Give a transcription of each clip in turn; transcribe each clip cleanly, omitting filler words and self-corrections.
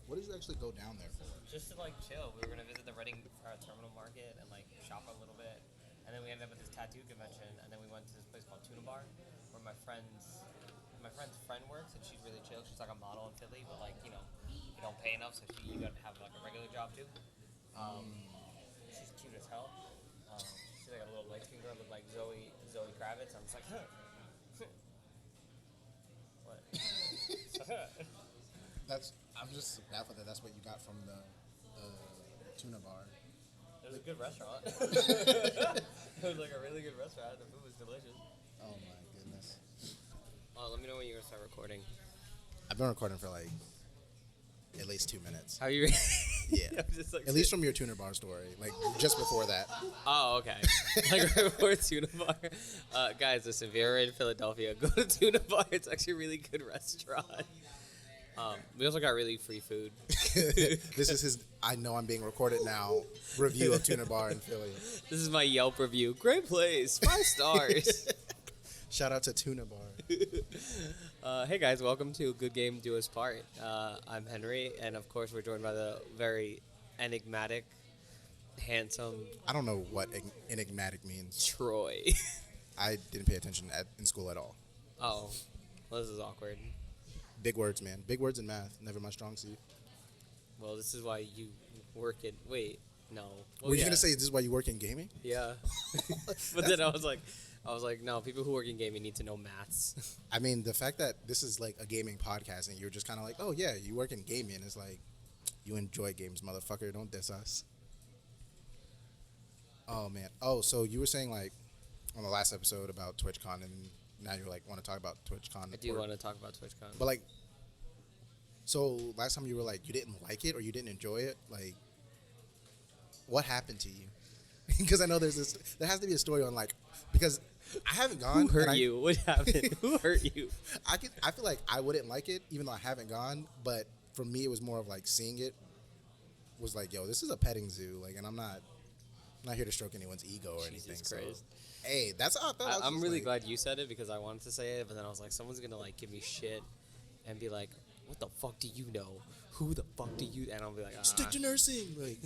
What did you actually go down there for? Just to like chill. We were gonna visit the Reading Terminal Market and like shop a little bit, and then we ended up at this tattoo convention, and then we went to this place called Tuna where my friend's friend works, and she's really chill. She's like a model in Philly, but like you don't pay enough, so you gotta have like a regular job too. She's cute as hell. She's like a little light skinned girl, look like Zoe Kravitz. I'm just like, huh. What? I'm just baffled that that's what you got from the tuna bar. It was a good restaurant. It was like a really good restaurant. The food was delicious. Oh my goodness. Let me know when you're gonna start recording. I've been recording for like at least 2 minutes. How are you? Yeah. I'm just like, at least from your tuna bar story, like just before that. Oh, okay. Like right before Tuna Bar. Guys, listen, if you're in Philadelphia, go to Tuna Bar. It's actually a really good restaurant. We also got really free food. This is his I know I'm being recorded now review of Tuna Bar in Philly. This is my Yelp review. Great place. 5 stars. Shout out to Tuna Bar. Hey guys, welcome to Good Game Do Us Part. I'm Henry, and of course we're joined by the very enigmatic, handsome I don't know what enigmatic means. Troy. I didn't pay attention in school at all. Oh, well, this is awkward. Big words, man. Big words in math. Never my strong suit. Well, this is why you work in... Wait, no. Well, Were you going to say this is why you work in gaming? Yeah. But then I was like, no, people who work in gaming need to know maths. I mean, the fact that this is like a gaming podcast and you're just kind of like, oh, yeah, you work in gaming. It's like, you enjoy games, motherfucker. Don't diss us. Oh, man. Oh, so you were saying, like, on the last episode about TwitchCon, and now you like want to talk about TwitchCon. I do want to talk about TwitchCon. But, like, so last time you were like, you didn't like it or you didn't enjoy it? Like, what happened to you? Because I know there has to be a story on, like, because I haven't gone. Who hurt you? What happened? Who hurt you? I feel like I wouldn't like it, even though I haven't gone. But for me, it was more of like seeing it was like, yo, this is a petting zoo. Like, and I'm not here to stroke anyone's ego or anything. Jesus Christ. So, hey, that's how I felt. I'm really glad you said it because I wanted to say it, but then I was like, someone's gonna like give me shit and be like, what the fuck do you know? Who the fuck do you? And I'll be like, stick to nursing. Like,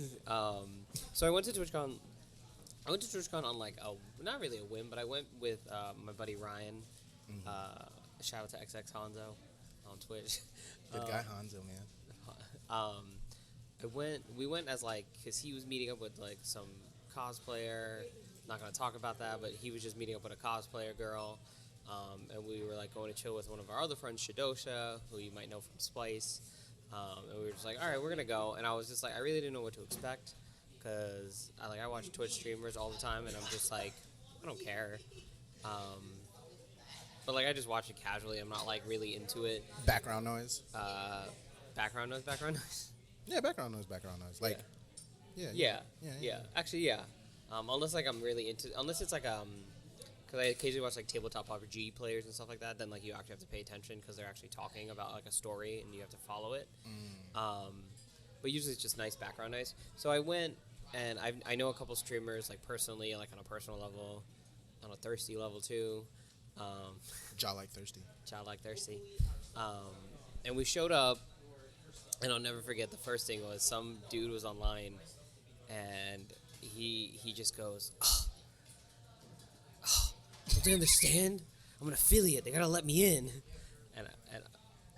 so I went to TwitchCon. I went to TwitchCon on like not really a whim, but I went with my buddy Ryan. Mm-hmm. Shout out to XX Hanzo on Twitch. Good guy Hanzo, man. We went as like, cause he was meeting up with like some cosplayer. Not gonna talk about that, but he was just meeting up with a cosplayer girl. And we were like going to chill with one of our other friends, Shadosha, who you might know from Splice. And we were just like, all right, we're gonna go. And I was just like, I really didn't know what to expect. Cause I watch Twitch streamers all the time, and I'm just like, I don't care. But like I just watch it casually. I'm not like really into it. Background noise. Background noise. Yeah, background noise. Like, yeah. Actually, yeah. Unless like I'm really into, unless it's like because I occasionally watch like tabletop RPG players and stuff like that. Then like you actually have to pay attention because they're actually talking about like a story and you have to follow it. But usually it's just nice background noise. So I went. And I know a couple streamers, like, personally, like, on a personal level, on a thirsty level, too. Jaw like thirsty. And we showed up, and I'll never forget, the first thing was some dude was online, and he just goes, don't they understand? I'm an affiliate. They gotta let me in. And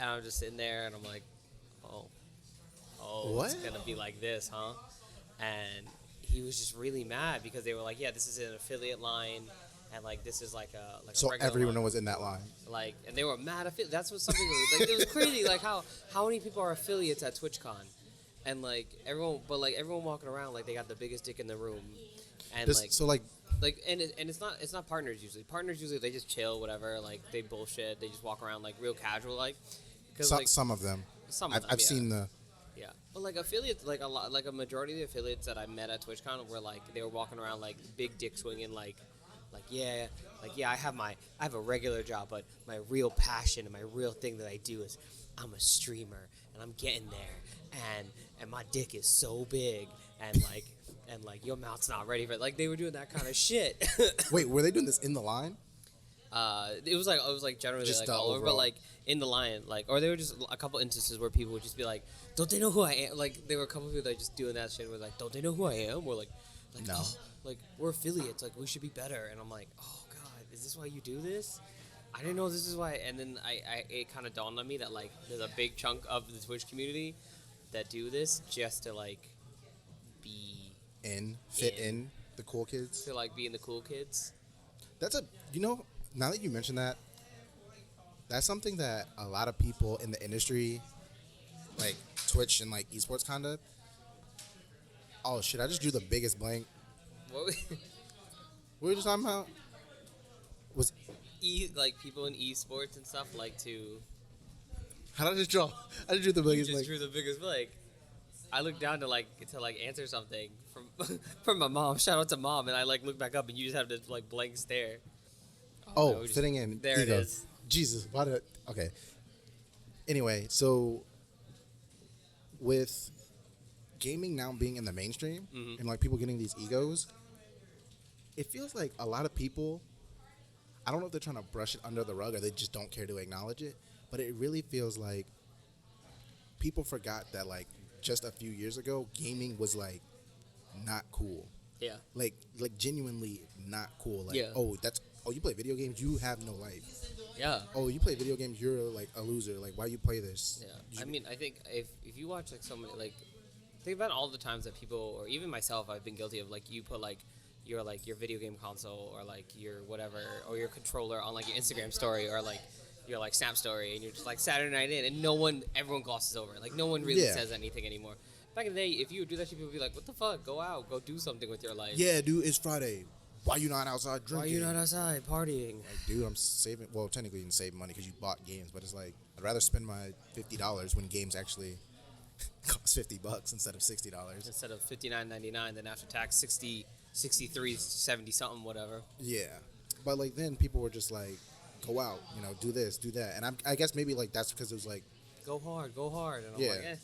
I'm just sitting there, and I'm like, oh, what? It's gonna be like this, huh? And he was just really mad because they were like, yeah, this is an affiliate line, and like this is like a so regular everyone line. was in that line. Like, and they were mad that's what something was like. It was crazy, like how many people are affiliates at TwitchCon, and like everyone walking around like they got the biggest dick in the room, and and it's not partners usually. Partners usually they just chill, whatever, like they bullshit, they just walk around like real casual, like. Some of them. I've seen the. Yeah, but like affiliates, like a majority of the affiliates that I met at TwitchCon were like they were walking around like big dick swinging, like yeah, I have a regular job, but my real passion and my real thing that I do is I'm a streamer and I'm getting there, and my dick is so big and like your mouth's not ready for it. Like they were doing that kind of shit. Wait, were they doing this in the line? It was like generally Just like the all over, but overall. like in the line, like, or there were just a couple instances where people would just be like, "Don't they know who I am?" Like there were a couple people that just doing that shit. Where like, "Don't they know who I am?" Or like No. oh, like we're affiliates. Like we should be better. And I'm like, oh god, is this why you do this? I didn't know this is why. And then it kind of dawned on me that like there's a big chunk of the Twitch community that do this just to like be Fit in the cool kids. to like being the cool kids. That's now that you mention that, that's something that a lot of people in the industry, like Twitch and like esports kind of. Oh shit! I just drew the biggest blank. What What were you just talking about? Was like people in esports and stuff like to. how did I just draw? I just drew the You biggest just blank. drew the biggest blank. I looked down to answer something from from my mom. Shout out to mom, and I like look back up, and you just have this like blank stare. Oh, no, we just- fitting in. there it ego. is. Jesus, why did? Okay. Anyway, so with gaming now being in the mainstream Mhm. and like people getting these egos, it feels like a lot of people. I don't know if they're trying to brush it under the rug or they just don't care to acknowledge it, but it really feels like people forgot that like just a few years ago, gaming was like not cool. Yeah. Like genuinely not cool. Like Yeah. you play video games, you have no life. Yeah. Oh, you play video games, you're like a loser. Like why you play this? Yeah. I mean, I think if you watch like so many like think about all the times that people or even myself I've been guilty of like you put like your video game console or like your whatever or your controller on like your Instagram story or like your like Snap story and you're just like Saturday night in and everyone glosses over it. Like no one really Yeah. says anything anymore. Back in the day, if you would do that, people would be like, "What the fuck? Go out, go do something with your life." Yeah, dude, it's Friday. Why you not outside drinking? Why are you not outside partying? Like, dude, I'm saving. Well, technically, you can save money because you bought games, but it's like I'd rather spend my $50 when games actually cost $50 instead of $60. Instead of $59.99, then after tax 63, 70 something, whatever. Yeah, but like then people were just like, go out, do this, do that, and I guess maybe like that's because it was like, Go hard, and I'm Yeah. like, eh.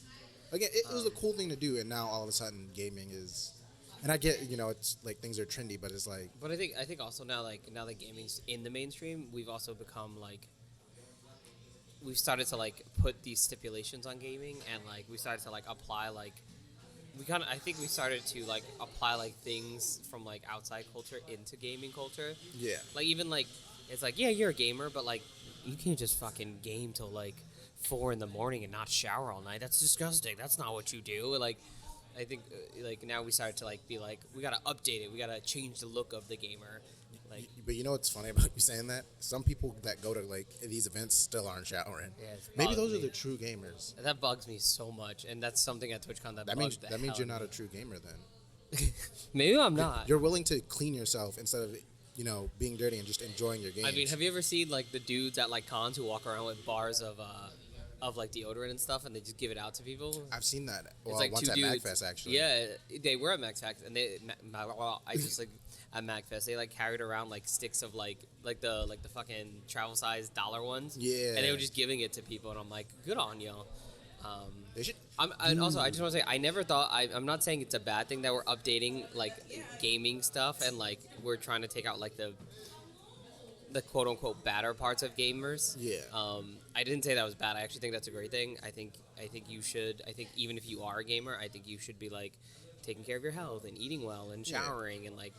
again, it was a cool thing to do, and now all of a sudden gaming is, and I get, it's like things are trendy, but it's like, But I think also now that gaming's in the mainstream, we've also become like we've started to like put these stipulations on gaming and like we started to like apply like I think we started to like apply like things from like outside culture into gaming culture. yeah, Like even like it's like yeah, you're a gamer, but like you can't just fucking game till like 4 a.m. and not shower all night. That's disgusting. That's not what you do. Like I think like now we started to like be like we gotta update it. We gotta change the look of the gamer. Like but you know what's funny about you saying that? Some people that go to like these events still aren't showering. Yeah, it's Maybe bothering those are me. the true gamers. That bugs me so much, and that's something at TwitchCon that bugs the That means hell you're out not a of true gamer then. me. Maybe I'm not. You're willing to clean yourself instead of being dirty and just enjoying your games. I mean, have you ever seen like the dudes at like cons who walk around with bars of like deodorant and stuff, and they just give it out to people? I've seen that. Well, It's like once two at dudes. MagFest actually. Yeah, they were at MagFest, and I just like at MagFest they like carried around like sticks of like the fucking travel size dollar ones. Yeah. And they were just giving it to people, and I'm like, good on y'all. They should. And also, I just want to say, I never thought. I'm not saying it's a bad thing that we're updating like gaming stuff and like we're trying to take out like the quote unquote badder parts of gamers. Yeah. I didn't say that was bad. I actually think that's a great thing. I think you should. I think even if you are a gamer, I think you should be like taking care of your health and eating well and Yeah. showering and like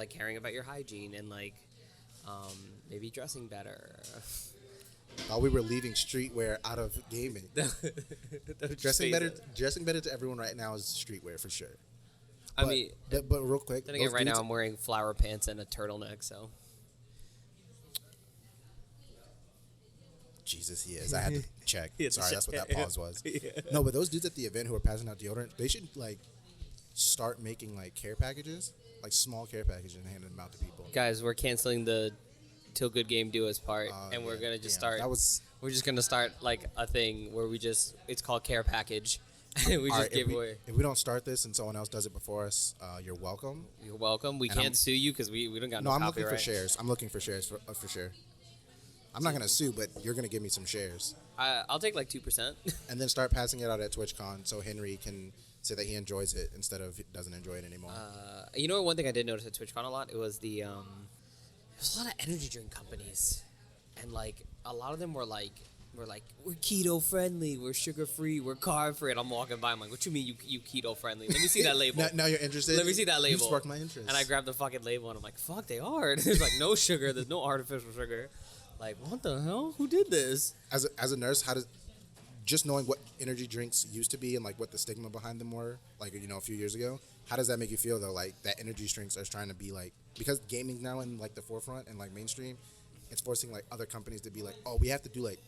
caring about your hygiene and like maybe dressing better. Thought we were leaving streetwear out of gaming. Dressing better to everyone right now is streetwear for sure. I mean, but real quick. then again, those right now dudes- I'm wearing flower pants and a turtleneck, so. Jesus, he is. I had to check. He had to Sorry, check. that's what that pause was. Yeah. No, but those dudes at the event who are passing out deodorant, they should like start making like care packages, like small care packages, and handing them out to people. Guys, we're canceling the Till Good Game Do Us part, and we're Yeah, gonna just damn, start. That was. We're just gonna start like a thing where it's called Care Package. We All just right, give away. if we don't start this and someone else does it before us, you're welcome. You're welcome. We And can't I'm- sue you because we don't got No, no I'm looking copyright. for shares. I'm looking for shares for sure. I'm not gonna sue, but you're gonna give me some shares, I'll take like 2%. and then start passing it out at TwitchCon so Henry can say that he enjoys it instead of doesn't enjoy it anymore. You know, one thing I did notice at TwitchCon a lot, it was the there's a lot of energy drink companies, and like a lot of them were like we're keto friendly, we're sugar free, we're carb free. And I'm walking by, I'm like, what you mean you keto friendly? Let me see that label. Now you're interested. Let me see that label. You sparked my interest. And I grabbed the fucking label, and I'm like, fuck, they are. And there's like no sugar, there's no artificial sugar. Like, what the hell? Who did this? As a nurse, how does just knowing what energy drinks used to be and like what the stigma behind them were, like a few years ago, how does that make you feel though? Like that energy drinks are trying to be like, because gaming's now in like the forefront and like mainstream, it's forcing like other companies to be like, oh, we have to do like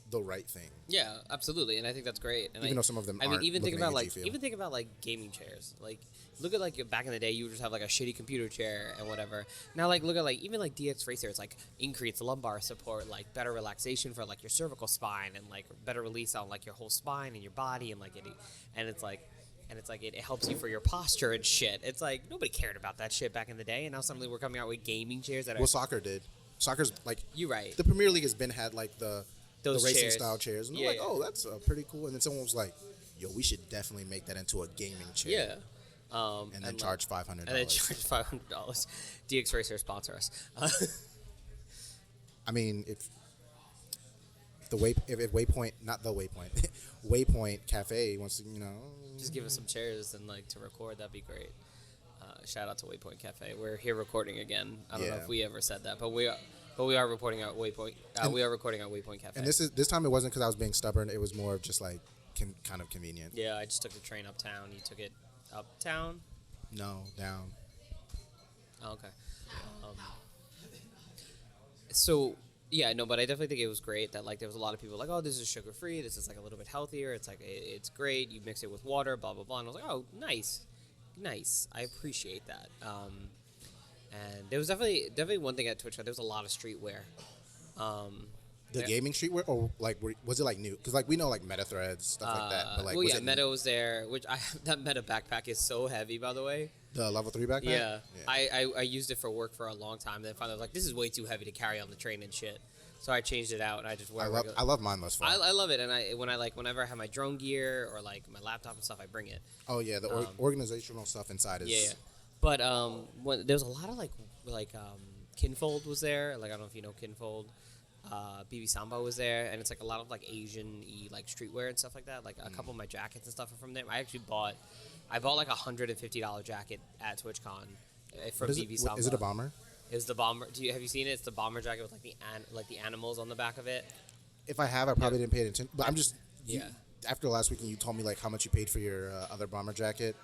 the right thing. Yeah, absolutely, and I think that's great. And Even though some of them I mean, aren't even think looking about at like you feel. gaming chairs. Like, look at like back in the day, you would just have like a shitty computer chair and whatever. Now, like, look at like even like DX Racer. It's like increased lumbar support, like better relaxation for like your cervical spine, and like better release on like your whole spine and your body, and like it helps you for your posture and shit. It's like nobody cared about that shit back in the day, and now suddenly we're coming out with gaming chairs that are. Well, soccer did. Soccer's like You're right. the Premier League has been had like the Those racing chairs. style chairs, and they're Yeah, like, yeah. oh, that's pretty cool. And then someone was like, yo, we should definitely make that into a gaming chair. Yeah. And then like- charge $500. And then charge $500. DX Racer sponsor us. I mean, if Waypoint, not the Waypoint, Waypoint Cafe wants to, Just give us some chairs and like to record. That'd be great. Shout out to Waypoint Cafe. We're here recording again. I don't know Yeah. if we ever said that, but we are reporting at Waypoint. We are recording at Waypoint Cafe. And this time it wasn't because I was being stubborn. It was more of just like kind of convenient. Yeah, I just took the train uptown. You took it uptown. No, down. Oh, okay. So yeah, no, but I definitely think it was great that like there was a lot of people like, oh, this is sugar free. This is like a little bit healthier. It's like it's great. You mix it with water, blah blah blah. And I was like, oh, nice. I appreciate that. And there was definitely one thing at Twitch. There was a lot of streetwear. The Yeah. gaming streetwear, or like was it like new? Because like we know like meta threads stuff like that. But like, well, was yeah, it Meta was there. Which that Meta backpack is so heavy, by the way. the level 3 backpack? Yeah. I used it for work for a long time. Then finally I was like, this is way too heavy to carry on the train and shit. So I changed it out and I just wear. I love mine thus far. I love it, and whenever I have my drone gear or like my laptop and stuff, I bring it. Oh yeah, the organizational stuff inside is. Yeah. But there was a lot of like Kinfold was there. Like I don't know if you know Kinfold. BB Samba was there, and it's like a lot of like Asian-y like streetwear and stuff like that. Like a couple of my jackets and stuff are from there. I bought like $150 jacket at TwitchCon from BB Samba. Is it a bomber? It was the bomber. Have you seen it? It's the bomber jacket with like the animals on the back of it. If I have, I probably didn't pay attention. But I'm just Yeah. After last weekend, you told me like how much you paid for your other bomber jacket.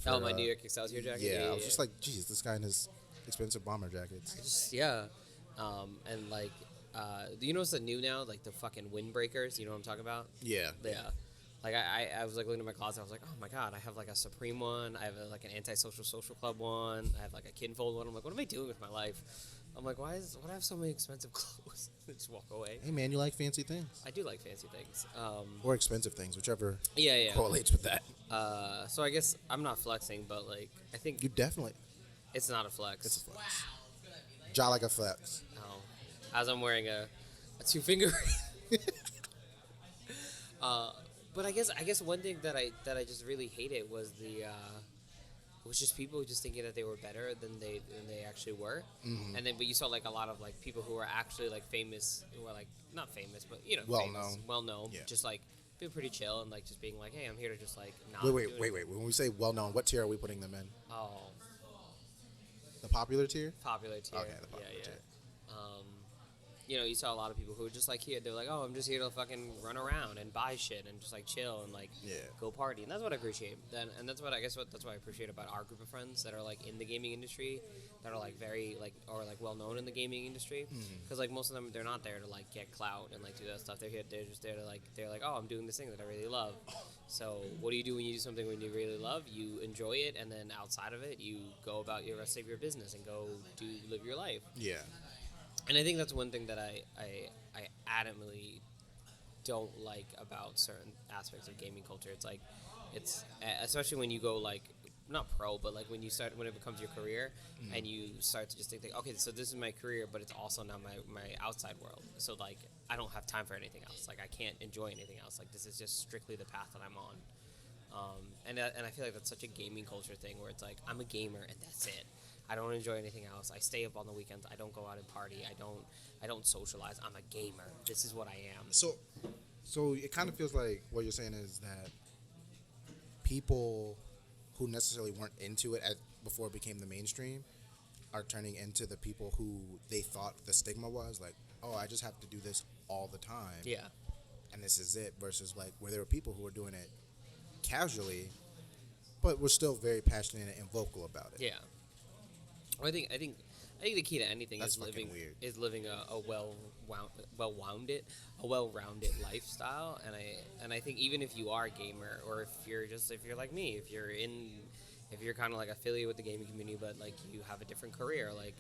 Oh, my New York Excelsior jacket. Yeah, I was just like, geez, this guy and his expensive bomber jackets. Yeah. And like, do you know what's the new now? Like the fucking windbreakers. You know what I'm talking about? Yeah. Yeah. Like I was like looking at my closet. I was like, oh my god, I have like a Supreme one. I have like an Antisocial Social Club one. I have like a Kinfold one. I'm like, what am I doing with my life? I'm like, why do I have so many expensive clothes? Just walk away. Hey man, you like fancy things I do like fancy things. or expensive things, whichever Yeah. correlates with that. So I guess I'm not flexing, but like I think You definitely. it's not a flex. It's a flex. Jaw like a flex. No. As I'm wearing a 2-finger ring. But I guess one thing that I just really hated was was just people just thinking that they were better than they actually were. Mm-hmm. And then but you saw like a lot of like people who were actually like famous, who were like not famous, but well known, Yeah. just like being pretty chill and like just being like, hey, I'm here to just like not Wait. do anything. When we say well known, what tier are we putting them in? Oh, The popular tier? popular tier. Okay, the popular tier. You saw a lot of people who were just like here. They're like, oh, I'm just here to fucking run around and buy shit and just like chill and like Yeah. go party. And that's what I appreciate. And that's what I appreciate about our group of friends that are like in the gaming industry, that are like very like or like well known in the gaming industry. Because like most of them, they're not there to like get clout and like do that stuff. They're just there to like oh, I'm doing this thing that I really love. So what do you do when you do something when you really love? You enjoy it, and then outside of it, you go about your rest of your business and go live your life. Yeah. And I think that's one thing that I adamantly don't like about certain aspects of gaming culture. It's like, especially when you go like, not pro, but like when it becomes your career and you start to just think, like, okay, so this is my career, but it's also now my outside world. So like, I don't have time for anything else. Like I can't enjoy anything else. Like this is just strictly the path that I'm on. And I feel like that's such a gaming culture thing where it's like, I'm a gamer and that's it. I don't enjoy anything else. I stay up on the weekends. I don't go out and party. I don't socialize. I'm a gamer. This is what I am. So it kind of feels like what you're saying is that people who necessarily weren't into it before it became the mainstream are turning into the people who they thought the stigma was like, oh, I just have to do this all the time. Yeah. And this is it, versus like where there were people who were doing it casually, but were still very passionate and vocal about it. Yeah. Well, I think the key to anything That's is living fucking weird. a well-rounded lifestyle, and I think even if you are a gamer, or if you're like me, if you're kind of like affiliated with the gaming community, but like you have a different career, like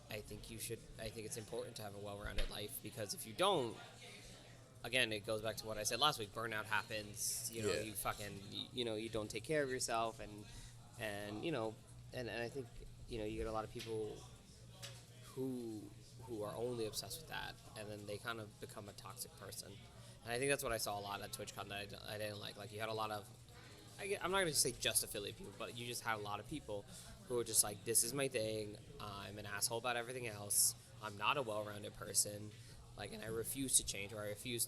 I think it's important to have a well-rounded life, because if you don't, again, it goes back to what I said last week. Burnout happens. You know, Yeah. you fucking, you don't take care of yourself, and I think, you get a lot of people who are only obsessed with that, and then they kind of become a toxic person. And I think that's what I saw a lot at TwitchCon that I didn't like. Like, you had a lot of, I'm not going to say just affiliate people, but you just had a lot of people who were just like, this is my thing. I'm an asshole about everything else. I'm not a well-rounded person. Like, and I refuse to change, or I refuse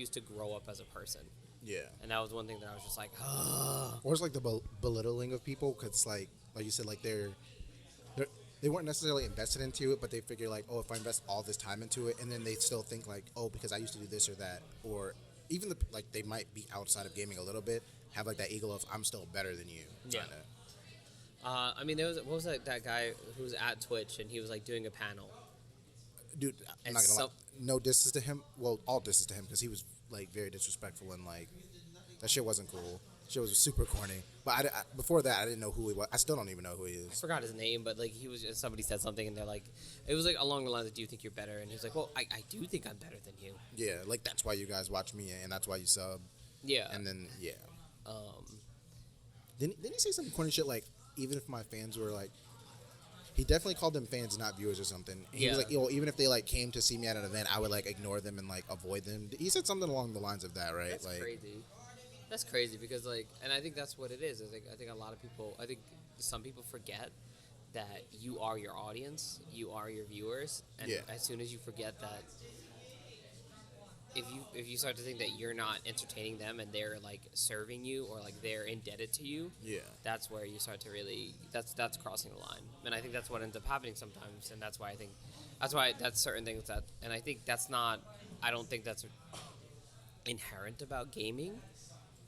to grow up as a person. Yeah. And that was one thing that I was just like, ugh. Or it's like the belittling of people, because like you said, like they weren't necessarily invested into it, but they figure like, oh, if I invest all this time into it, and then they still think like, oh, because I used to do this or that, or even like they might be outside of gaming a little bit, have like that ego of I'm still better than you. Yeah. Kinda. I mean, what was that guy who was at Twitch, and he was like doing a panel. Dude, I'm And not gonna lie. some- No disses to him. Well, all disses to him, because he was like very disrespectful, and like that shit wasn't cool. Shit was super corny. But before that, I didn't know who he was. I still don't even know who he I is. forgot his name, but like somebody said something, and they're like, it was like along the lines of, "Do you think you're better?" And he was like, "Well, I do think I'm better than you." Yeah, like that's why you guys watch me, and that's why you sub. Yeah. And then yeah. Um, Didn't he say some corny shit like, even if my fans were like, he definitely called them fans, not viewers or something. He was Yeah. like, even if they like came to see me at an event, I would like ignore them and like avoid them. He said something along the lines of that, right? That's like, crazy. That's crazy, because like, and I think that's what it is. I think a lot of people. I think some people forget that you are your audience, you are your viewers, and Yeah. as soon as you forget that, if you start to think that you're not entertaining them and they're like serving you, or like they're indebted to you, yeah. that's where you start to really that's crossing the line. And I think that's what ends up happening sometimes, and that's why that's certain things that, and I think that's not, I don't think that's inherent about gaming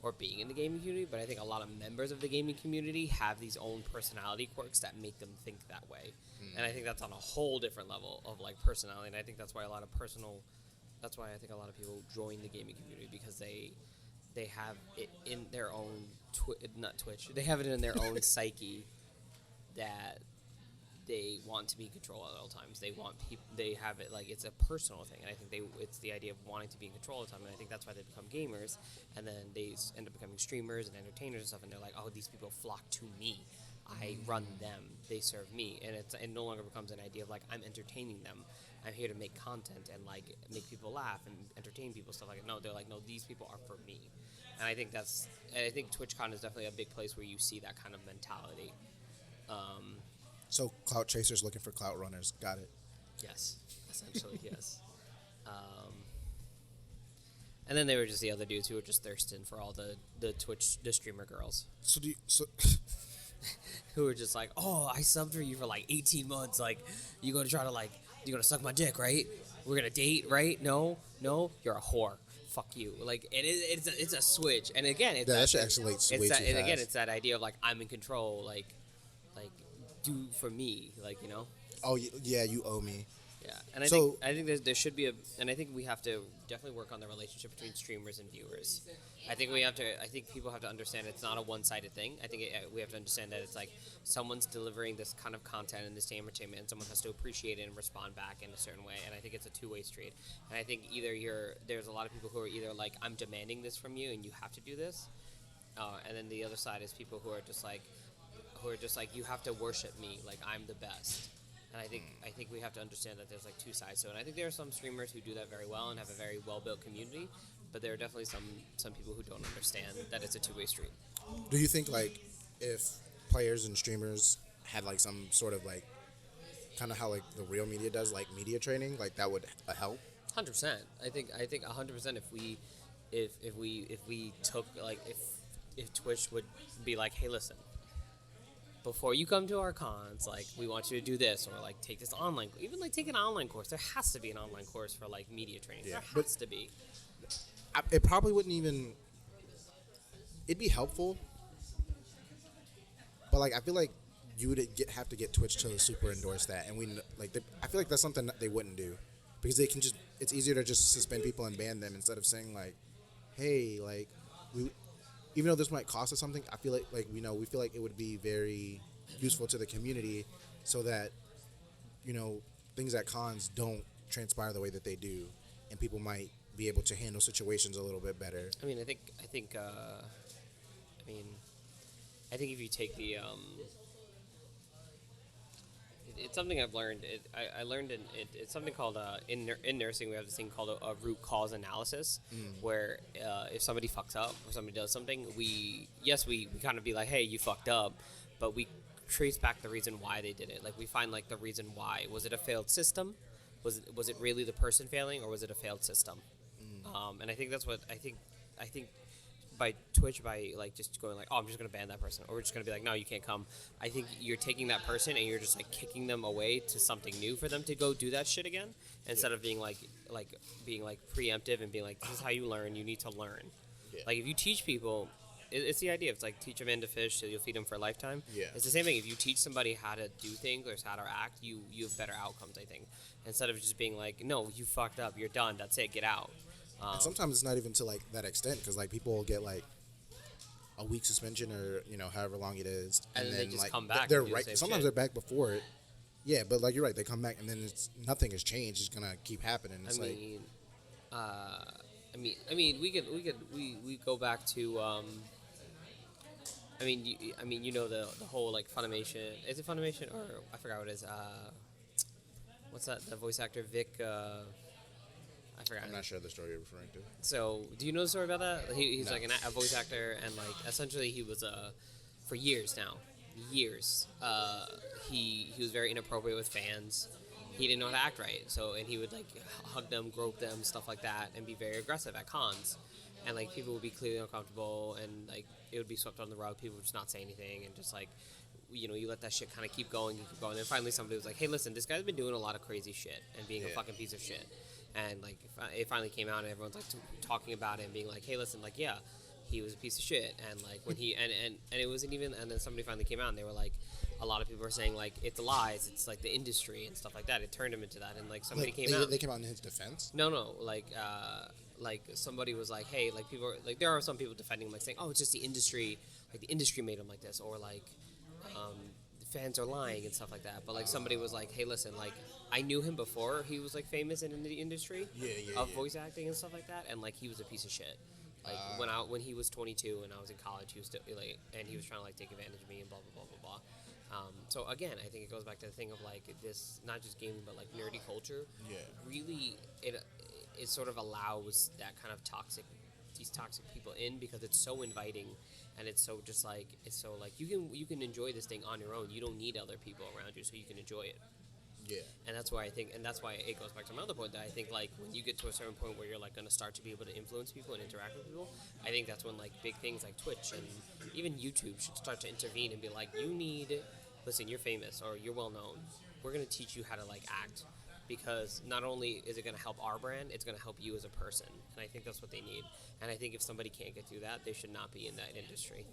or being in the gaming community, but I think a lot of members of the gaming community have these own personality quirks that make them think that way. And I think that's on a whole different level of like personality, and I think that's why I think a lot of people join the gaming community, because they have it in their own not Twitch. They have it in their own psyche that they want to be in control at all times. They want people. They have it like it's a personal thing, and I think it's the idea of wanting to be in control all the time. And I think that's why they become gamers, and then they end up becoming streamers and entertainers and stuff. And they're like, oh, these people flock to me. I run them. They serve me, and it no longer becomes an idea of like I'm entertaining them. I'm here to make content and like make people laugh and entertain people, stuff like that. No, they're like, no, these people are for me. And I think TwitchCon is definitely a big place where you see that kind of mentality. So clout chasers looking for clout runners. Got it. Yes, essentially, yes. And then they were just the other dudes who were just thirsting for all the streamer girls So who were just like, oh, I subbed for you for like 18 months. Like, you're going to suck my dick, right? We're going to date, right? No, you're a whore. Fuck you. Like, it's a switch. And again, that should escalate way too fast. And again, it's that idea of like, I'm in control. Like do for me, like, you know? Oh yeah, you owe me. Yeah, and I think there should be and I think we have to definitely work on the relationship between streamers and viewers. I think people have to understand it's not a one-sided thing. I think we have to understand that it's like someone's delivering this kind of content and this entertainment, and someone has to appreciate it and respond back in a certain way. And I think it's a two-way street. And I think there's a lot of people who are either like, I'm demanding this from you and you have to do this, and then the other side is people who are just like you have to worship me, like I'm the best. And I think we have to understand that there's like two sides to it. And I think there are some streamers who do that very well and have a very well-built community, but there are definitely some people who don't understand that it's a two-way street. Do you think like if players and streamers had like some sort of like kind of how like the real media does, like media training, like that would help. 100%. I think 100%. If we took like if Twitch would be like, hey, listen, before you come to our cons, like we want you to do this or like take this online, even like take an online course. There has to be an online course for like media training. Yeah, There has to be. It probably wouldn't even. It'd be helpful, but like I feel like you would have to get Twitch to super endorse that, and I feel like that's something that they wouldn't do, because they can just it's easier to just suspend people and ban them instead of saying like, hey, like we, even though this might cost us something, I feel like we feel like it would be very useful to the community, so that things at cons don't transpire the way that they do, and people might be able to handle situations a little bit better. I mean, I think if you take the it's something I've learned. I learned it's something called in nursing we have this thing called a root cause analysis, where if somebody fucks up or somebody does something, we kind of be like, hey, you fucked up, but we trace back the reason why they did it. Like we find like the reason why. Was it a failed system? Was it really the person failing, or was it a failed system? And I think that's what I think by Twitch, by like just going like, oh, I'm just gonna ban that person, or we're just gonna be like, no, you can't come. I think you're taking that person and you're just like kicking them away to something new for them to go do that shit again, instead of being being preemptive and being like, this is how you learn. You need to learn. Yeah. Like if you teach people, it's the idea. It's like teach a man to fish, so you'll feed him for a lifetime. Yeah. It's the same thing. If you teach somebody how to do things or how to act, you have better outcomes. I think, instead of just being like, no, you fucked up, you're done, that's it, get out. And sometimes it's not even to like that extent, because like people will get like a week suspension or however long it is, and then they just like come back. They're and do the right. same Sometimes shit. they're back before it. Yeah, but like you're right, they come back and then nothing has changed. It's gonna keep happening. It's We go back to. The whole like Funimation. Is it Funimation or I forgot what it is. What's that? The voice actor Vic. I forgot. I'm not sure the story you're referring to. So, do you know the story about that? He's No. like a voice actor, and like essentially he was for years now, he was very inappropriate with fans. He didn't know how to act right, and he would like hug them, grope them, stuff like that, and be very aggressive at cons, and like people would be clearly uncomfortable, and like it would be swept under the rug. People would just not say anything, and just like you let that shit kind of keep going, and then finally somebody was like, hey, listen, this guy's been doing a lot of crazy shit and being a fucking piece of shit. And like it finally came out, and everyone's like talking about it and being like, "Hey, listen, like, yeah, he was a piece of shit." And like when he and it wasn't even. And then somebody finally came out, and they were like, a lot of people were saying like it's lies, it's like the industry and stuff like that. It turned him into that, and like somebody came out. They came out in his defense. No, like somebody was like, "Hey, like people like there are some people defending him, like saying, oh, it's just the industry, like the industry made him like this, or like." Fans are lying and stuff like that, but like somebody was like, hey, listen, like I knew him before he was like famous in the industry of voice acting and stuff like that, and like he was a piece of shit. Like when he was 22 and I was in college, he was still like, and he was trying to like take advantage of me and blah blah blah blah blah. So again, I think it goes back to the thing of like this, not just gaming but like nerdy culture. Yeah. Really, it sort of allows that kind of these toxic people in, because it's so inviting. And it's so just like you can enjoy this thing on your own. You don't need other people around you, so you can enjoy it. Yeah. And that's why it goes back to my other point, that I think like when you get to a certain point where you're like going to start to be able to influence people and interact with people, I think that's when like big things like Twitch and even YouTube should start to intervene and be like, listen, you're famous or you're well known. We're going to teach you how to like act. Because not only is it going to help our brand, it's going to help you as a person. And I think that's what they need. And I think if somebody can't get through that, they should not be in that industry.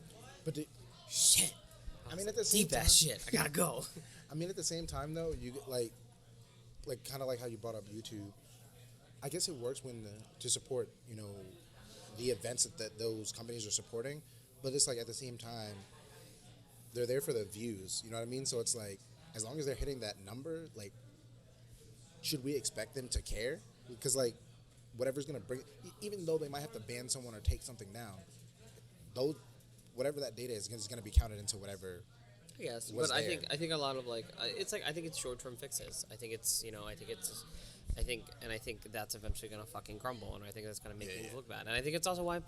But shit. I mean, at the same deep time, ass shit. I gotta go. I mean, at the same time, though, you get like kind of like how you brought up YouTube. I guess it works to support the events that those companies are supporting, but it's like at the same time, they're there for the views. You know what I mean? So it's like as long as they're hitting that number, like, should we expect them to care? Because like whatever's gonna bring, even though they might have to ban someone or take something down, whatever that data is gonna be counted into whatever. Yes, but I think a lot of like it's like I think it's short-term fixes. I think it's I think that's eventually gonna fucking crumble, and I think that's gonna make Yeah, things yeah. look bad. And I think it's also why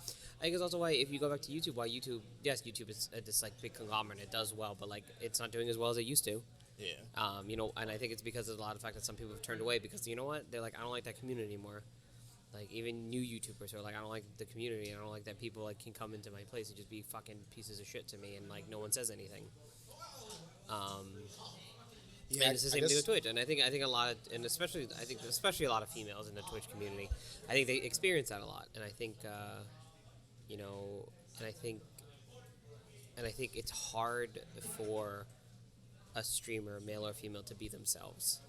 if you go back to YouTube, why YouTube, yes, YouTube is this like big conglomerate, it does well, but like it's not doing as well as it used to. Yeah. And I think it's because of a lot of the fact that some people have turned away because you know what, they're like, I don't like that community anymore. Like even new YouTubers are like, I don't like the community. I don't like that people like can come into my place and just be fucking pieces of shit to me, and like no one says anything. Um, Yeah, and it's the I same thing guess. with Twitch. And I think a lot of, and especially a lot of females in the Twitch community, I think they experience that a lot. And I think, you know, and I think, and I think it's hard for a streamer, male or female, to be themselves.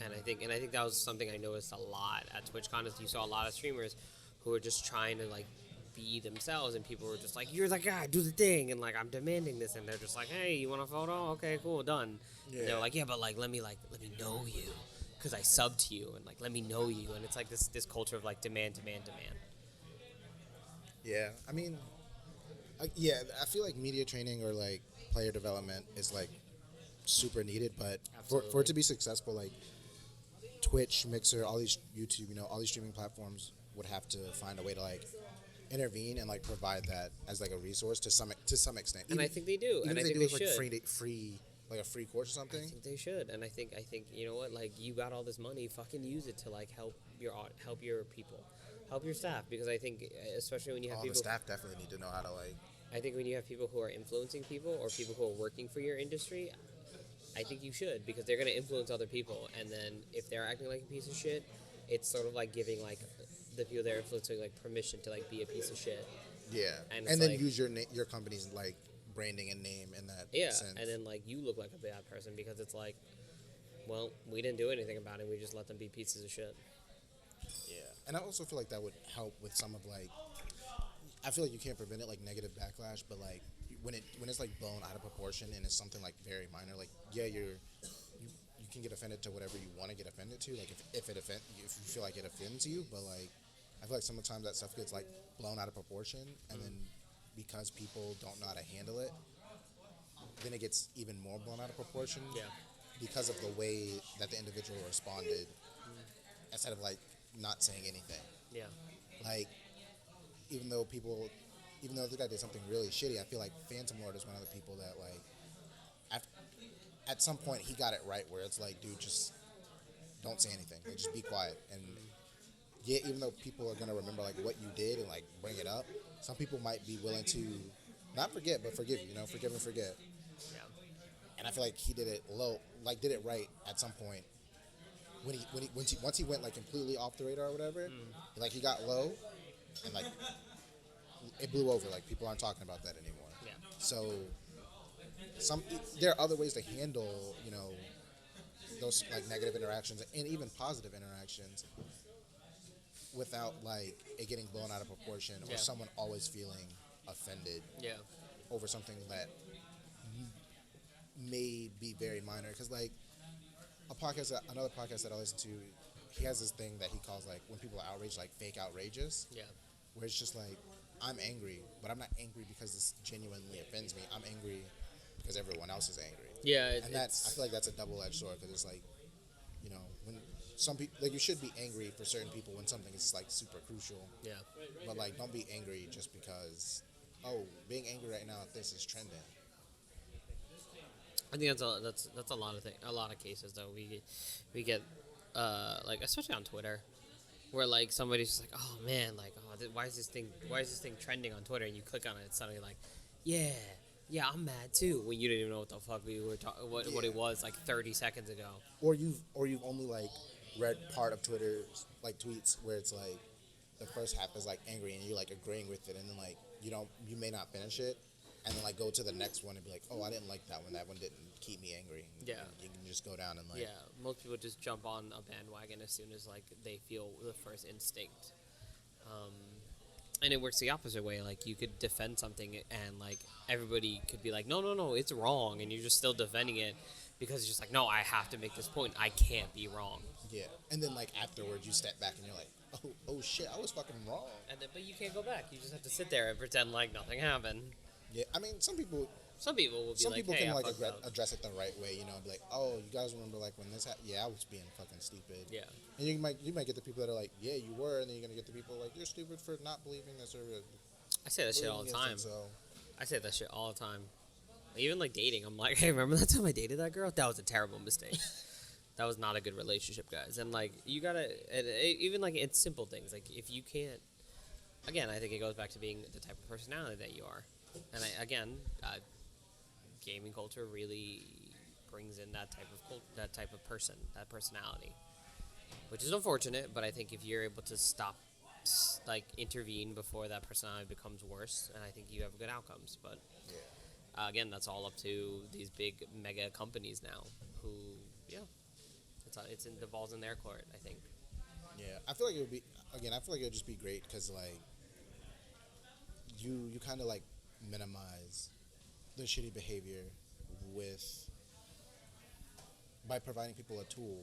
And I think that was something I noticed a lot at TwitchCon. Is you saw a lot of streamers who were just trying to like be themselves, and people were just like, "You're the guy, do the thing," and like I'm demanding this, and they're just like, "Hey, you want a photo? Okay, cool, done." Yeah. And they're like, "Yeah, but let me know you, because I subbed to you, and like let me know you," and it's like this culture of like demand, demand, demand. Yeah. I mean, yeah. I feel like media training or like player development is like super needed, but for it to be successful, like Twitch, Mixer, all these YouTube, all these streaming platforms would have to find a way to like intervene and like provide that as like a resource to some extent. And I think they do, Even and I if they think do they it like should. free like a free course or something. I think they should, and I think you know what, like you got all this money, fucking use it to like help your people, help your staff, because I think especially when you have All the people, staff definitely need to know how to like. I think when you have people who are influencing people or people who are working for your industry, I think you should, because they're gonna influence other people, and then if they're acting like a piece of shit, it's sort of like giving like the people they're influencing like permission to like be a piece of shit. Yeah, And and it's then like- use your company's like branding and name in that Yeah, sense. and then like you look like a bad person because it's like, well, we didn't do anything about it. We just let them be pieces of shit. Yeah, and I also feel like that would help with some of like. I feel like you can't prevent it like negative backlash, but like when it's like blown out of proportion and it's something like very minor, like yeah, you can get offended to whatever you want to get offended to, like if you feel like it offends you, but like I feel like sometimes that stuff gets like blown out of proportion, and then because people don't know how to handle it, then it gets even more blown out of proportion. Yeah. Because of the way that the individual responded, instead of like not saying anything. Yeah. Like, even though this guy did something really shitty, I feel like Phantom Lord is one of the people that like, at some point he got it right, where it's like, dude, just don't say anything, like, just be quiet. And yeah, even though people are gonna remember like what you did and like bring it up, some people might be willing to not forget but forgive. Forgive and forget. Yeah. And I feel like he did it did it right at some point. Once he went like completely off the radar or whatever, like he got low, and like it blew over. Like people aren't talking about that anymore. Yeah. So there are other ways to handle those like negative interactions and even positive interactions without like it getting blown out of proportion or Yeah. someone always feeling offended Yeah. over something that may be very minor. Because like another podcast that I listen to, he has this thing that he calls like when people are outraged, like fake outrageous, Yeah. where it's just like I'm angry, but I'm not angry because this genuinely offends me. I'm angry because everyone else is angry. Yeah. And I feel like that's a double-edged sword, because it's like, when some people, like, you should be angry for certain people when something is like super crucial, Yeah. but like don't be angry just because being angry right now at this is trending. I think that's a lot of a lot of cases though. We get like especially on Twitter, where like somebody's just like, oh man, like why is this thing trending on Twitter, and you click on it, it's suddenly like, yeah, I'm mad too, when you didn't even know what the fuck we were talking, what it was like 30 seconds ago. Or you've only like read part of Twitter's like tweets where it's like the first half is like angry and you're like agreeing with it, and then like you may not finish it, and then like go to the next one and be like, oh, I didn't like that one. That one didn't keep me angry. Yeah. You can just go down and like. Yeah, most people just jump on a bandwagon as soon as like they feel the first instinct, and it works the opposite way. Like you could defend something and like everybody could be like, no, it's wrong, and you're just still defending it because it's just like, no, I have to make this point. I can't be wrong. Yeah, and then like afterwards you step back and you're like, oh shit, I was fucking wrong. And then, but you can't go back. You just have to sit there and pretend like nothing happened. Yeah, I mean some people Some people will be Some like, people hey, can I like fucked up. address it the right way, you know, be like, oh, you guys remember like when this happened? Yeah, I was being fucking stupid. Yeah. And you might get the people that are like, yeah, you were, and then you're gonna get the people like, you're stupid for not believing this or I say that shit all the time. So I say that shit all the time. Even like dating, I'm like, hey, remember that time I dated that girl? That was a terrible mistake. That was not a good relationship, guys. And like, you gotta, even like it's simple things. Like, if you can't, again, I think it goes back to being the type of personality that you are. And gaming culture really brings in that type of person, that personality, which is unfortunate. But I think if you're able to intervene before that personality becomes worse, and I think you have good outcomes. But again, that's all up to these big mega companies now, who the ball's in their court. I think. yeah, I feel like it would be again. I feel like it would just be great because like you kind of like minimize the shitty behavior with by providing people a tool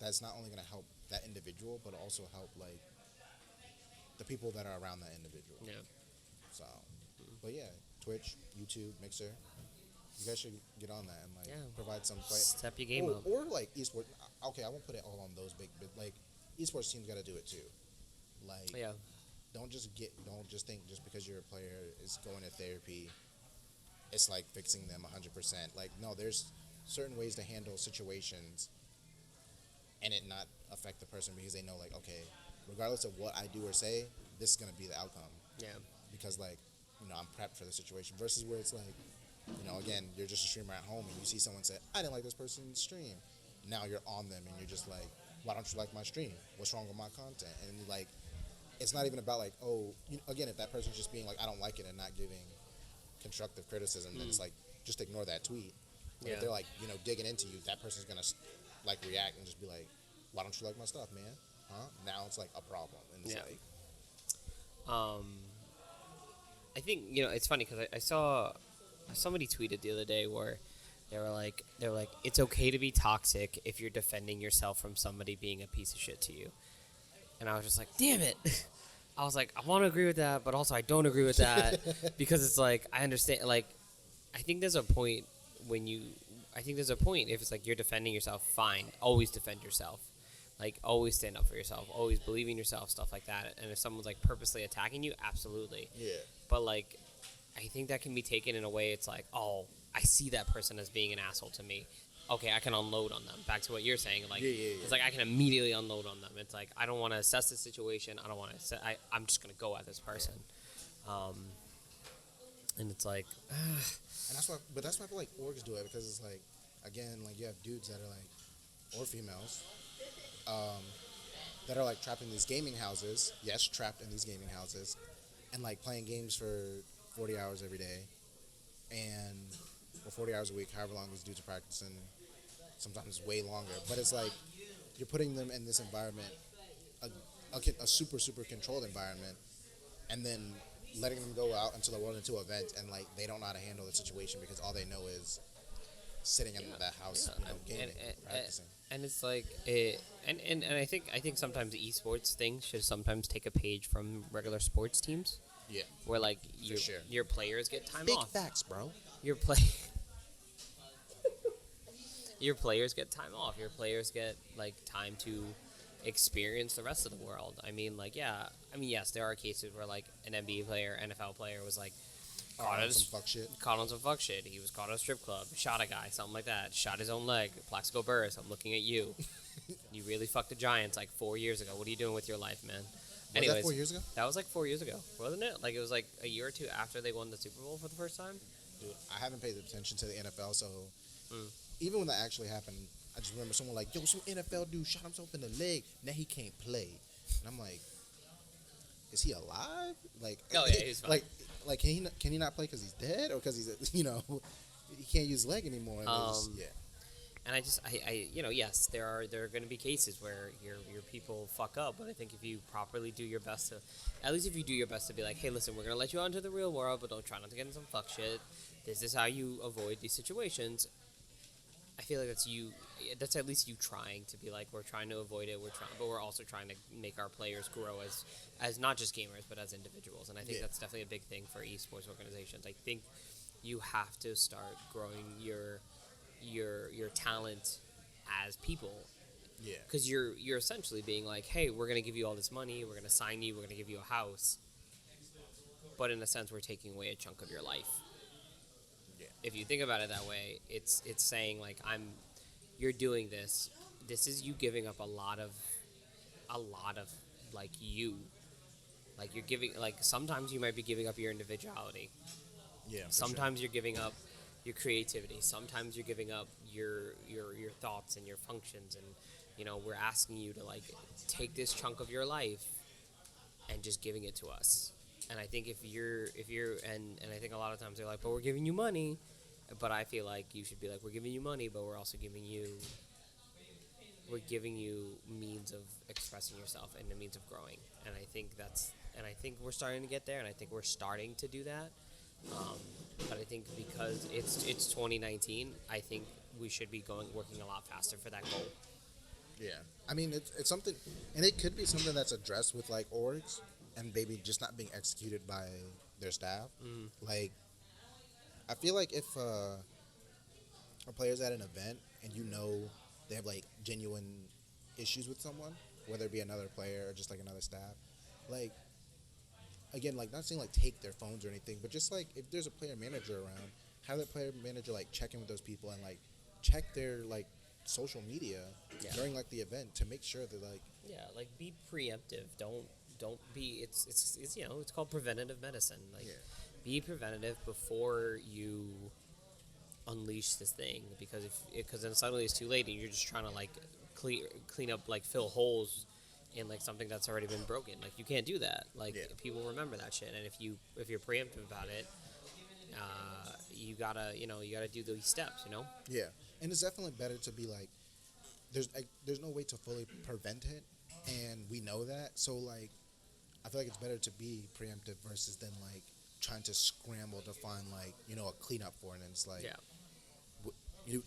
that's not only going to help that individual but also help like the people that are around that individual. Yeah. So, but yeah, Twitch, YouTube, Mixer, you guys should get on that and like provide some step your game up. or like esports. Okay, I won't put it all on those big, but like esports teams got to do it too. Like, don't just think just because you're a player is going to therapy, it's like fixing them 100%. Like, no, there's certain ways to handle situations and it not affect the person because they know like, okay, regardless of what I do or say, this is gonna be the outcome. Yeah. Because like, you know, I'm prepped for the situation versus where it's like, you know, again, you're just a streamer at home and you see someone say, I didn't like this person's stream. Now you're on them and you're just like, why don't you like my stream? What's wrong with my content? And like, it's not even about like, oh, again, if that person's just being like, I don't like it and not giving constructive criticism, then it's like, just ignore that tweet. But if they're like, you know, digging into you, that person's gonna like react and just be like, why don't you like my stuff, man? Huh? Now it's like a problem. And it's like, I think, you know, it's funny because I saw somebody tweeted the other day where they were like, it's okay to be toxic if you're defending yourself from somebody being a piece of shit to you. And I was just like, damn it. I was like, I want to agree with that, but also I don't agree with that because it's like, I understand, like, I think there's a point if it's like you're defending yourself, fine, always defend yourself. Like, always stand up for yourself, always believe in yourself, stuff like that. And if someone's like purposely attacking you, absolutely. yeah. But like, I think that can be taken in a way it's like, oh, I see that person as being an asshole to me. Okay, I can unload on them. Back to what you're saying, like, it's like I can immediately unload on them. It's like I don't want to assess the situation. I don't want to. I'm just gonna go at this person. And it's like, and that's why I feel like orgs do it because it's like, again, like you have dudes that are like, or females, that are like trapped in these gaming houses. Yes, trapped in these gaming houses, and like playing games for 40 hours every day, or 40 hours a week, however long these dudes are practicing. Sometimes way longer, but it's like you're putting them in this environment, a super controlled environment, and then letting them go out into the world into events and like they don't know how to handle the situation because all they know is sitting in that house, gaming, practicing. And it's like and I think sometimes the esports thing should sometimes take a page from regular sports teams. Yeah, where like your players get time off. Big facts, bro. Your players get time off. Your players get like time to experience the rest of the world. I mean, like, yes, there are cases where like an NBA player, NFL player was like caught on some fuck shit. He was caught at a strip club, shot a guy, something like that, shot his own leg. Plaxico Burress, I'm looking at you. You really fucked the Giants like 4 years ago. What are you doing with your life, man? Was that 4 years ago? That was like 4 years ago, wasn't it? Like, it was like a year or two after they won the Super Bowl for the first time. Dude, I haven't paid attention to the NFL, so even when that actually happened, I just remember someone like, yo, some NFL dude shot himself in the leg. Now he can't play. And I'm like, is he alive? Like, oh yeah, he's fine. Like, can he not play because he's dead or because he's he can't use his leg anymore? And And yes, there are going to be cases where your people fuck up, but I think if you properly do your best to, at least if you do your best to be like, hey, listen, we're going to let you out into the real world, but don't try not to get in some fuck shit. This is how you avoid these situations. I feel like that's at least you trying to be like, we're trying to avoid it, but we're also trying to make our players grow as not just gamers, but as individuals. And I think that's definitely a big thing for esports organizations. I think you have to start growing your talent as people, Yeah. because you're essentially being like, hey, we're gonna give you all this money, we're gonna sign you, we're gonna give you a house, but in a sense, we're taking away a chunk of your life. Yeah. If you think about it that way, it's saying like you're doing this. This is you giving up a lot of like you. Like you're giving like sometimes you might be giving up your individuality. Yeah. For sure. Sometimes you're giving up your creativity. Sometimes you're giving up your thoughts and your functions, and we're asking you to like take this chunk of your life and just giving it to us. And I think and I think a lot of times they're like, but we're giving you money. But I feel like you should be like, we're giving you money, but we're giving you means of expressing yourself and a means of growing. And I think we're starting to get there, and I think we're starting to do that. But I think because it's 2019, I think we should be working a lot faster for that goal. Yeah. I mean, it's something, and it could be something that's addressed with like orgs and maybe just not being executed by their staff. Like, I feel like if a player's at an event and they have like genuine issues with someone, whether it be another player or just like another staff, like again, like not saying like take their phones or anything, but just like if there's a player manager around, have that player manager like check in with those people and like check their like social media during like the event to make sure that like Like be preemptive. Don't be. It's called preventative medicine. Like be preventative before you unleash this thing, because then suddenly it's too late and you're just trying to like clean up, like fill holes in like something that's already been broken. Like you can't do that. Like people remember that shit, and if you're preemptive about it, you gotta do these steps. yeah, and it's definitely better to be like there's no way to fully prevent it, and we know that. So like I feel like it's better to be preemptive versus than like trying to scramble to find like a cleanup for it. And it's like you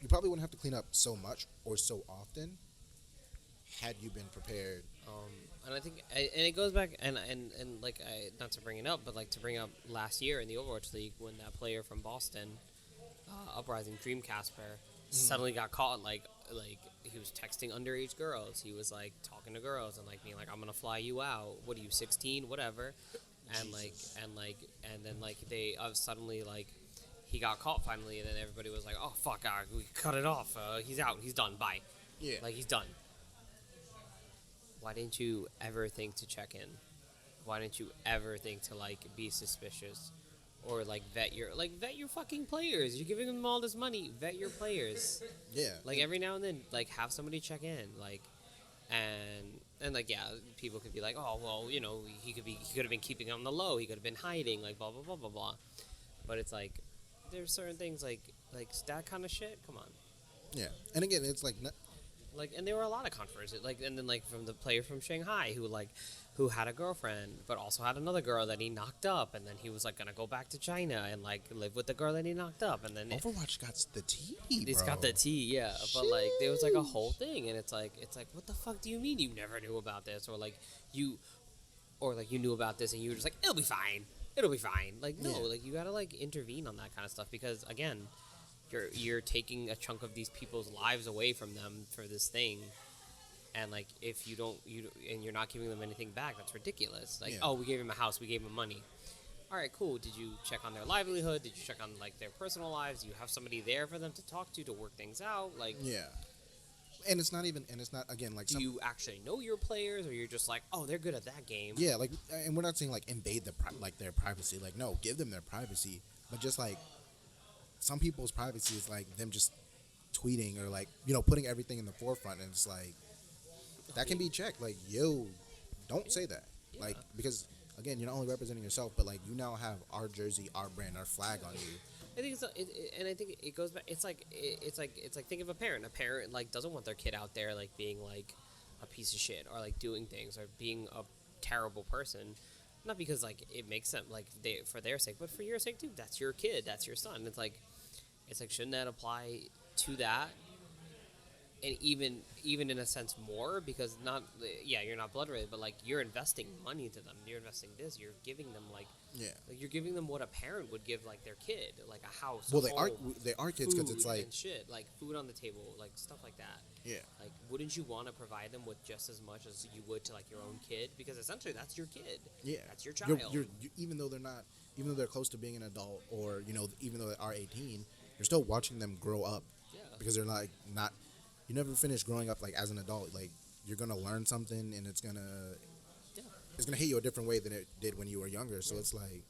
probably wouldn't have to clean up so much or so often had you been prepared. And I think, and it goes back, and like, not to bring it up, but like to bring up last year in the Overwatch League when that player from Boston, Uprising Dreamcasper, suddenly got caught like he was texting underage girls. He was like talking to girls and like being like, I'm gonna fly you out. What are you, 16? Whatever. And and then like they suddenly like he got caught finally, and then everybody was like, oh fuck, we cut it off. He's out. He's done. Bye. Yeah. Like he's done. Why didn't you ever think to check in? Why didn't you ever think to like be suspicious, or like vet your fucking players? You're giving them all this money. Vet your players. Yeah. Like every now and then, like have somebody check in. Like, and like people could be like, oh well, he could have been keeping it on the low. He could have been hiding. Like blah blah blah blah blah. But it's like there's certain things like that kind of shit. Come on. Yeah. And again, it's like. And there were a lot of controversies. And then from the player from Shanghai who had a girlfriend, but also had another girl that he knocked up, and then he was like gonna go back to China and like live with the girl that he knocked up, and then Overwatch got the tea. It's got the tea, yeah. Sheesh. But like there was like a whole thing, and it's like what the fuck do you mean you never knew about this, or like you knew about this and you were just like it'll be fine. Like no, like you gotta like intervene on that kind of stuff, because again, you're taking a chunk of these people's lives away from them for this thing, and like if and you're not giving them anything back, that's ridiculous. Like oh, we gave him a house, we gave him money. All right, cool. Did you check on their livelihood? Did you check on like their personal lives? Do you have somebody there for them to talk to work things out? Like and it's not again like. Do you actually know your players, or you're just like, oh, they're good at that game? Yeah, like, and we're not saying like invade their privacy. Like no, give them their privacy, but just like. Some people's privacy is like them just tweeting or like putting everything in the forefront, and it's like that can be checked. Like yo, don't say that. Yeah. Like because again, you're not only representing yourself, but like you now have our jersey, our brand, our flag on you. I think and I think it goes back. It's like think of a parent. A parent like doesn't want their kid out there like being like a piece of shit or like doing things or being a terrible person. Not because like it makes them like for their sake, but for your sake too. That's your kid. That's your son. It's like shouldn't that apply to that? and even in a sense more, because not, yeah, you're not blood related, but like you're investing money into them. You're investing this. You're giving them Yeah. like you're giving them what a parent would give like their kid, like a house. Well, a they are kids because food it's like and shit, like food on the table, like stuff like that. yeah. Like, wouldn't you want to provide them with just as much as you would to like your own kid? Because essentially, that's your kid. Yeah, That's your child. Even though they're not, even though they're close to being an adult, or even though they are 18, you're still watching them grow up. Yeah. Because they're like not, you never finish growing up like as an adult. Like you're gonna learn something, and it's gonna hit you a different way than it did when you were younger. So it's like,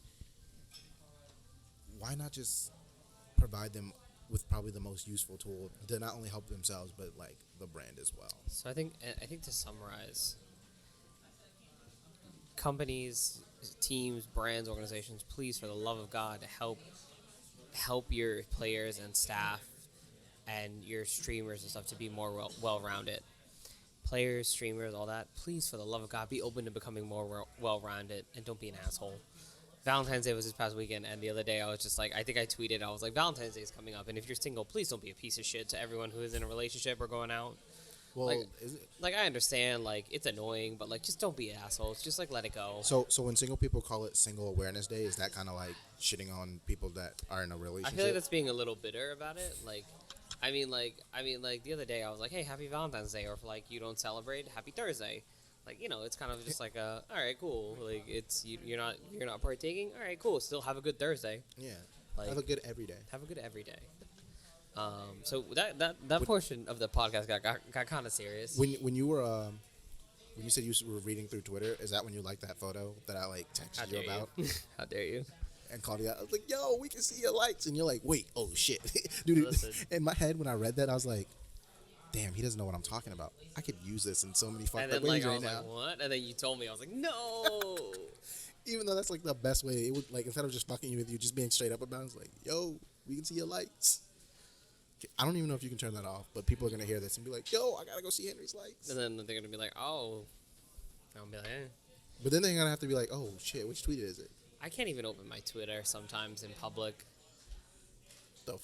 why not just provide them with probably the most useful tool to not only help themselves but like the brand as well. So I think to summarize, companies, teams, brands, organizations, please, for the love of God, help your players and staff and your streamers and stuff to be more well-rounded. Players, streamers, all that, please, for the love of God, be open to becoming more well-rounded, and don't be an asshole. Valentine's Day was this past weekend, and the other day I was just like, I think I tweeted, I was like, Valentine's Day is coming up, and if you're single, please don't be a piece of shit to everyone who is in a relationship or going out. Well, like, is it? Like, I understand, like, it's annoying, but, like, just don't be assholes. Just, like, let it go. So when single people call it Single Awareness Day, is that kind of like shitting on people that are in a I relationship? feel like that's being a little bitter about it. Like, I mean, the other day I was like, hey, happy Valentine's Day, or if, like, you don't celebrate, happy Thursday. Like, you know, it's kind of just like all right, cool. Like, it's you're not partaking. All right, cool. Still have a good Thursday. Yeah. Like, Have a good every day. Have a good every day. So that portion of the podcast got kind of serious. When you were when you said you were reading through Twitter, is that when you liked that photo that I like texted you about? How dare you? And called you out. I was like, "Yo, we can see your likes," and you're like, "Wait, oh shit, dude!" Listen. In my head, when I read that, I was like, "Damn, he doesn't know what I'm talking about. I could use this in so many fucked And up then ways like I right was now." like, what? And then you told me, I was like, no. Even though that's like the best way, it would like instead of just fucking you with you, just being straight up about it, it's like, "Yo, we can see your likes." I don't even know if you can turn that off, but people are gonna hear this and be like, "Yo, I gotta go see Henry's likes." And then they're gonna be like, oh. I'll be like, eh. But then they're gonna have to be like, "Oh shit, which tweet is it?" I can't even open my Twitter sometimes in public. The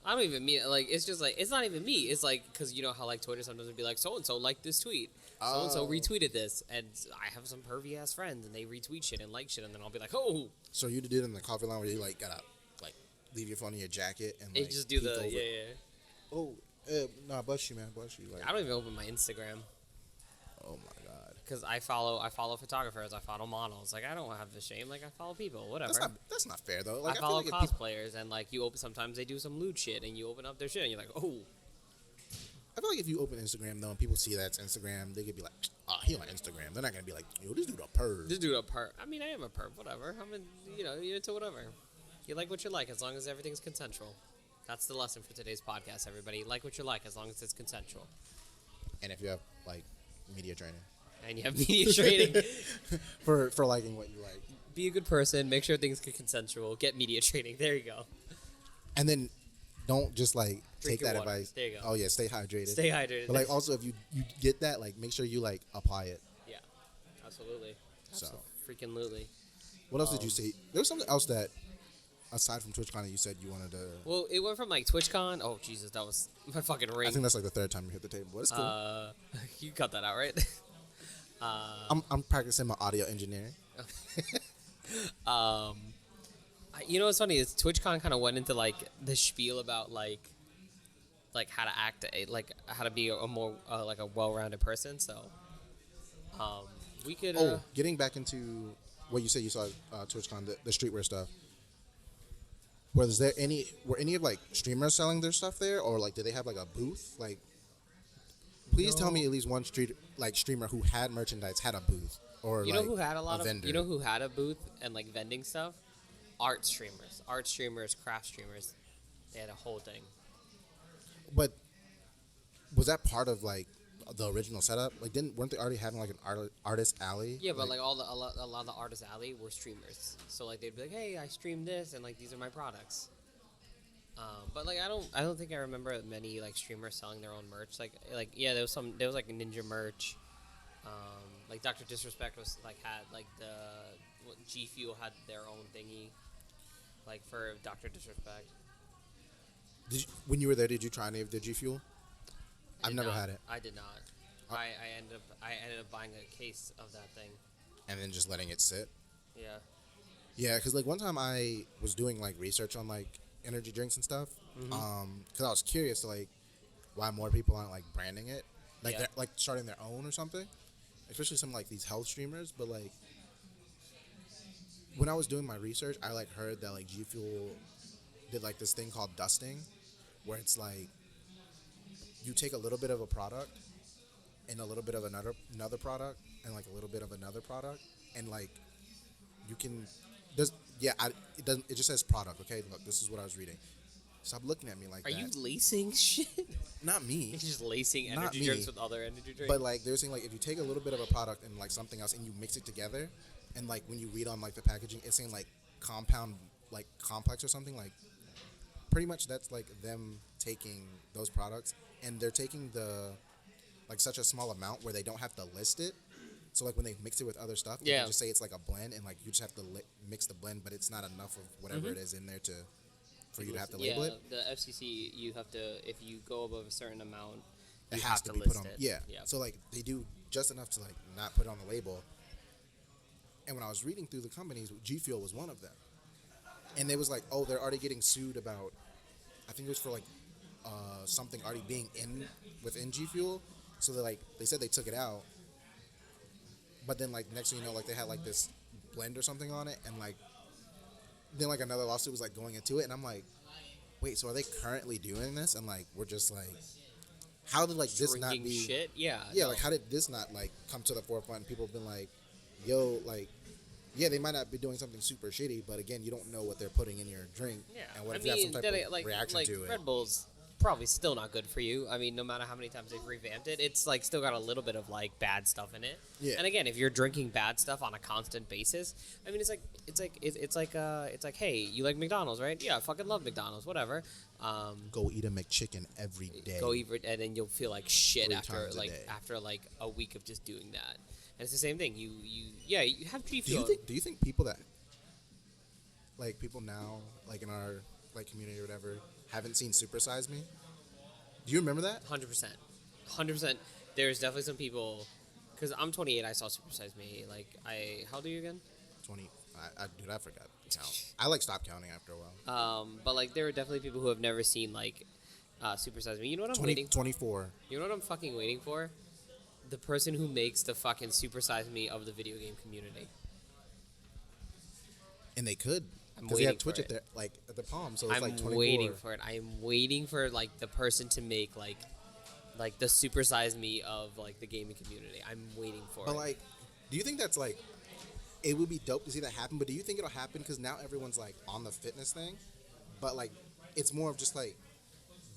I don't even mean like it's just like it's not even me. It's like because you know how like Twitter sometimes would be like so and so liked this tweet, so and so retweeted this, and I have some pervy ass friends and they retweet shit and like shit, and then I'll be like, oh. So you did it in the coffee line where you like gotta like leave your phone in your jacket and like Just do the peek over. yeah. Oh, nah, bless you, man, bless you. Like, I don't even open my Instagram oh my god, because I follow photographers, I follow models. Like I don't have the shame. Like I follow people, whatever. that's not fair though. Like I follow feel like if people, cosplayers, and like you open sometimes they do some lewd shit, and you open up their shit, and you're like, oh. I feel like if you open Instagram though and people see that's Instagram, they could be like, "Oh, he on Instagram." They're not gonna be like, "Yo, this dude a perv." This dude a perv. I mean, I am a perv. Whatever. You're into whatever. You like what you like as long as everything's consensual. That's the lesson for today's podcast, everybody. Like what you like as long as it's consensual. And if you have like media training And you have media training. for liking what you like, Be a good person. Make sure things are consensual. Get media training. There you go. and then don't just like Drink take that your water. advice. There you go. Oh yeah, stay hydrated. Stay hydrated. But like also if you get that, like make sure you like apply it. Yeah. Absolutely. So. Freaking lutely. What else did you say? There was something else that aside from TwitchCon that you said you wanted to. Well, it went from like TwitchCon. Oh Jesus, that was my fucking ring. I think that's like the third time you hit the table. But it's cool. You cut that out, right? I'm practicing my audio engineering. You know what's funny is TwitchCon kind of went into like the spiel about like how to act, like how to be a more like a well-rounded person. So we could. Getting back into what you said you saw at TwitchCon, the streetwear stuff. Were any of like streamers selling their stuff there, or like did they have like a booth? Like, please tell me at least one streamer who had merchandise had a booth, or you know who had a vendor. You know who had a booth and like vending stuff? Art streamers, craft streamers. They had a whole thing. But was that part of like the original setup? Like, weren't they already having like an artist alley? Yeah, but like a lot of the artist alley were streamers. So like they'd be like, hey, I streamed this, and like these are my products. But like I don't think I remember many like streamers selling their own merch. Like yeah, there was like Ninja merch. Like Dr. Disrespect was like had like G Fuel had their own thingy. Like for Dr. Disrespect. When you were there, did you try any of the G Fuel? I've Did never not. had it. I did not. Uh, I ended up buying a case of that thing. And then just letting it sit. Yeah. Yeah, because like one time I was doing like research on like energy drinks and stuff. Mm-hmm. Because I was curious to like why more people aren't like branding it, like Yeah. they're like starting their own or something. Especially some like these health streamers, but like when I was doing my research, I like heard that like G Fuel did like this thing called dusting, where it's like you take a little bit of a product and a little bit of another product and like a little bit of another product and like you can does yeah it doesn't it just says product. Okay, look, this is what I was reading. Stop looking at me like Are that. you lacing shit? Not me. You're just lacing Not energy me. drinks with other energy drinks. But like they're saying like if you take a little bit of a product and like something else and you mix it together and like when you read on like the packaging it's saying like compound like complex or something like pretty much that's like them taking those products and they're taking the like such a small amount where they don't have to list it. So like when they mix it with other stuff, they Yeah. can just say it's like a blend and like you just have to mix the blend, but it's not enough of whatever it is in there to for you to have to label yeah, it. the FCC, you have to, if you go above a certain amount, you It have has to to be list put on. it. Yeah. Yeah. So like they do just enough to like not put it on the label. And when I was reading through the companies, G Fuel was one of them. And they was like, oh, they're already getting sued about. I think it was for like something already being in within G Fuel. So they said they took it out. But then like next thing you know, like they had like this blend or something on it, and like then like another lawsuit was like going into it, and I'm like, wait, so are they currently doing this? And like we're just like, how did like this not Drinking be? shit? Yeah. Yeah, no. like how did this not like come to the forefront? And people have been like, yo, like, yeah, they might not be doing something super shitty, but again, you don't know what they're putting in your drink. Yeah. And what I if you have some mean, type then of like, reaction to it? Red Bull's probably still not good for you. I mean, no matter how many times they've revamped it, it's like still got a little bit of like bad stuff in it. Yeah. And again, if you're drinking bad stuff on a constant basis, I mean, it's like, hey, you like McDonald's, right? Yeah, I fucking love McDonald's, whatever. Go eat a McChicken every day. Go eat, and then you'll feel like shit 3 after times a like day. after like a week of just doing that. And it's the same thing. You have G Do you Fuel. think? Do you think people that, like people now, like in our like community or whatever, haven't seen Super Size Me? Do you remember that? 100%. There's definitely some people, because I'm 28. I saw Super Size Me. Like how old are you again? 20. Dude, I forgot to count. I like stopped counting after a while. But like there are definitely people who have never seen like Super Size Me. You know what I'm 20, waiting? 24. You know what I'm fucking waiting for? The person who makes the fucking Super Size Me of the video game community. And they could. I'm Because they have waiting Twitch for at their like at the palm, so it's I'm like 24. waiting for it. I am waiting for like the person to make like the Super Size Me of like the gaming community. I'm waiting for But it. like, do you think that's like, it would be dope to see that happen? But do you think it'll happen? Because now everyone's like on the fitness thing, but like, it's more of just like